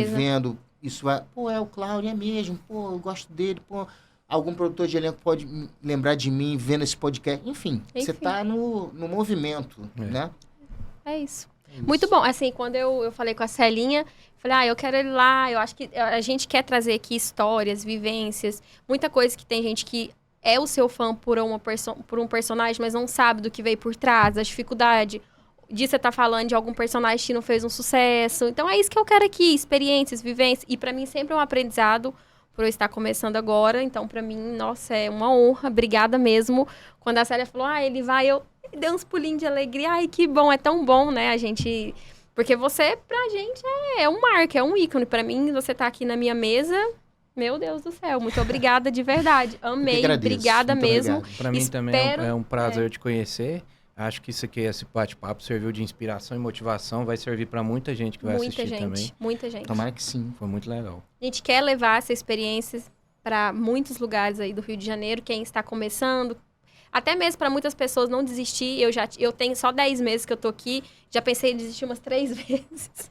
vendo. Isso vai... Pô, é o Cláudio, é mesmo. Pô, eu gosto dele. Pô... Algum produtor de elenco pode lembrar de mim vendo esse podcast. Enfim. Você está no movimento, né? É isso. Muito bom. Assim, quando eu falei com a Celinha, falei, eu quero ir lá. Eu acho que a gente quer trazer aqui histórias, vivências, muita coisa que tem gente que é o seu fã por um personagem, mas não sabe do que veio por trás, a dificuldade de você estar falando de algum personagem que não fez um sucesso. Então, é isso que eu quero aqui, experiências, vivências. E para mim sempre é um aprendizado por eu estar começando agora. Então, pra mim, nossa, é uma honra. Obrigada mesmo. Quando a Célia falou, ele vai, eu dei uns pulinhos de alegria. Ai, que bom, é tão bom, né? A gente... Porque você, pra gente, é um marco, é um ícone. Pra mim, você tá aqui na minha mesa, meu Deus do céu. Muito obrigada de verdade. Amei, obrigada mesmo. Pra mim também é um prazer te conhecer. Acho que isso aqui, esse bate-papo, serviu de inspiração e motivação. Vai servir para muita gente que vai assistir também. Muita gente. Tomara que sim. Foi muito legal. A gente quer levar essa experiência para muitos lugares aí do Rio de Janeiro. Quem está começando, até mesmo para muitas pessoas não desistir. Eu tenho só 10 meses que eu tô aqui. Já pensei em desistir umas 3 vezes.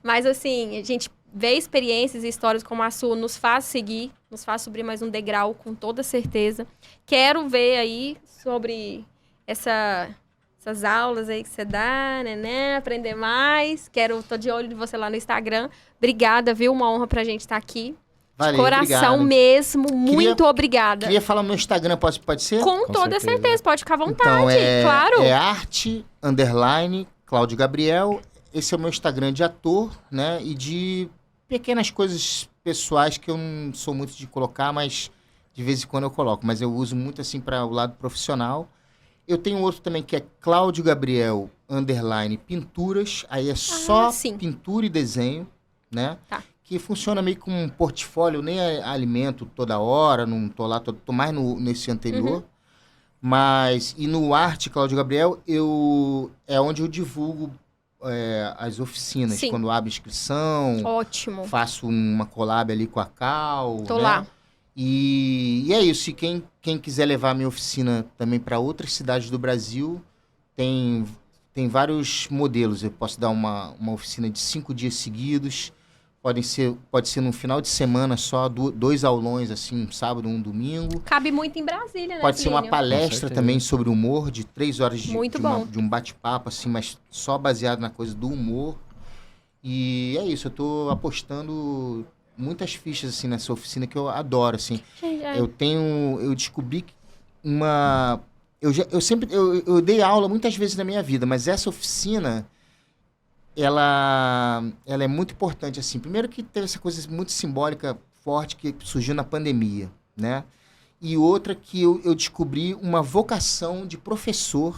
Mas assim, a gente vê experiências e histórias como a sua, nos faz seguir, nos faz subir mais um degrau, com toda certeza. Quero ver aí sobre... essas aulas aí que você dá, né? Aprender mais. Tô de olho de você lá no Instagram. Obrigada, viu? Uma honra pra gente estar aqui. Valeu, de coração obrigado. Mesmo. Muito obrigada. Queria falar no meu Instagram, pode ser? Com toda certeza. Pode ficar à vontade, então, claro. arte, _ Cláudio Gabriel. esse é o meu Instagram de ator, né? E de pequenas coisas pessoais que eu não sou muito de colocar, mas de vez em quando eu coloco. Mas eu uso muito assim para o lado profissional. Eu tenho outro também que é Cláudio Gabriel _pinturas. Aí é só sim. pintura e desenho, né? Tá. Que funciona meio como um portfólio, nem alimento toda hora, não tô lá, tô mais nesse anterior. Mas, e no Arte Cláudio Gabriel, é onde eu divulgo as oficinas. Sim. Quando abre inscrição, Ótimo. faço uma collab ali com a Cal. Tô né? lá. E é isso. E quem quiser levar a minha oficina também para outras cidades do Brasil, tem vários modelos. Eu posso dar uma oficina de 5 dias seguidos. Pode ser num final de semana só, 2 aulões, assim, um sábado, um domingo. Cabe muito em Brasília, né, Pode ser uma Plínio? palestra também sobre humor, de 3 horas Muito bom. de um bate-papo, assim, mas só baseado na coisa do humor. E é isso, eu tô apostando muitas fichas, assim, nessa oficina que eu adoro, assim. Eu descobri uma... Eu dei aula muitas vezes na minha vida, mas essa oficina... Ela é muito importante, assim. Primeiro que teve essa coisa muito simbólica, forte, que surgiu na pandemia, né? E outra que eu descobri uma vocação de professor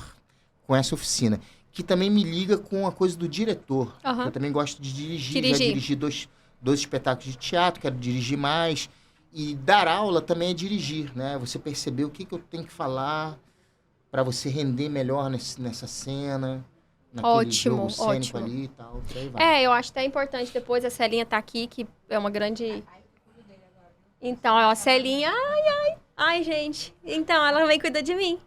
com essa oficina, que também me liga com a coisa do diretor. Eu também gosto de dirigir. Já dirigi dois espetáculos de teatro, quero dirigir mais. E dar aula também é dirigir, né? Você perceber o que eu tenho que falar para você render melhor nessa cena... Ótimo, jogo cênico ótimo. Ali e tal, por aí vai. Eu acho até importante depois a Celinha tá aqui, que é uma grande... Então, a Celinha... Ai, gente. Então, ela também cuida de mim.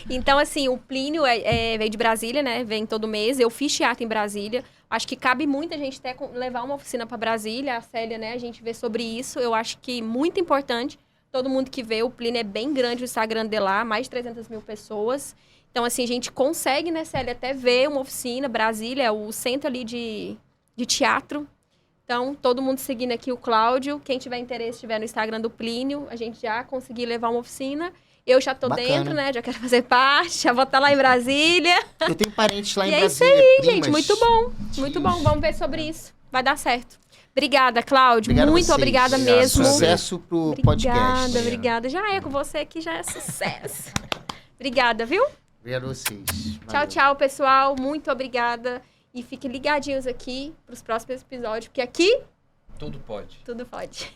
Então, assim, o Plínio veio de Brasília, né? Vem todo mês. Eu fiz teatro em Brasília. Acho que cabe muita gente até levar uma oficina para Brasília. A Célia, né? A gente vê sobre isso. Eu acho que muito importante. Todo mundo que vê, o Plínio é bem grande, o Instagram dele lá, mais de 300 mil pessoas. Então, assim, a gente consegue, né, Célia, até ver uma oficina. Brasília é o centro ali de teatro. Então, todo mundo seguindo aqui o Cláudio. Quem tiver interesse, estiver no Instagram do Plínio, a gente já conseguiu levar uma oficina. Eu já tô dentro, né? Já quero fazer parte. Já vou estar lá em Brasília. Eu tenho parentes lá em E Brasília. É isso aí, primas, gente. Muito bom. tios. Muito bom. Vamos ver sobre isso. Vai dar certo. Obrigada, Cláudio. Obrigado a Muito vocês. obrigada mesmo. Sucesso pro podcast. Obrigada. Já é com você aqui, já é sucesso. Obrigada, viu? Obrigado a vocês. Tchau, Valeu. tchau, pessoal. Muito obrigada. E fiquem ligadinhos aqui pros próximos episódios, porque aqui Tudo pode. tudo pode.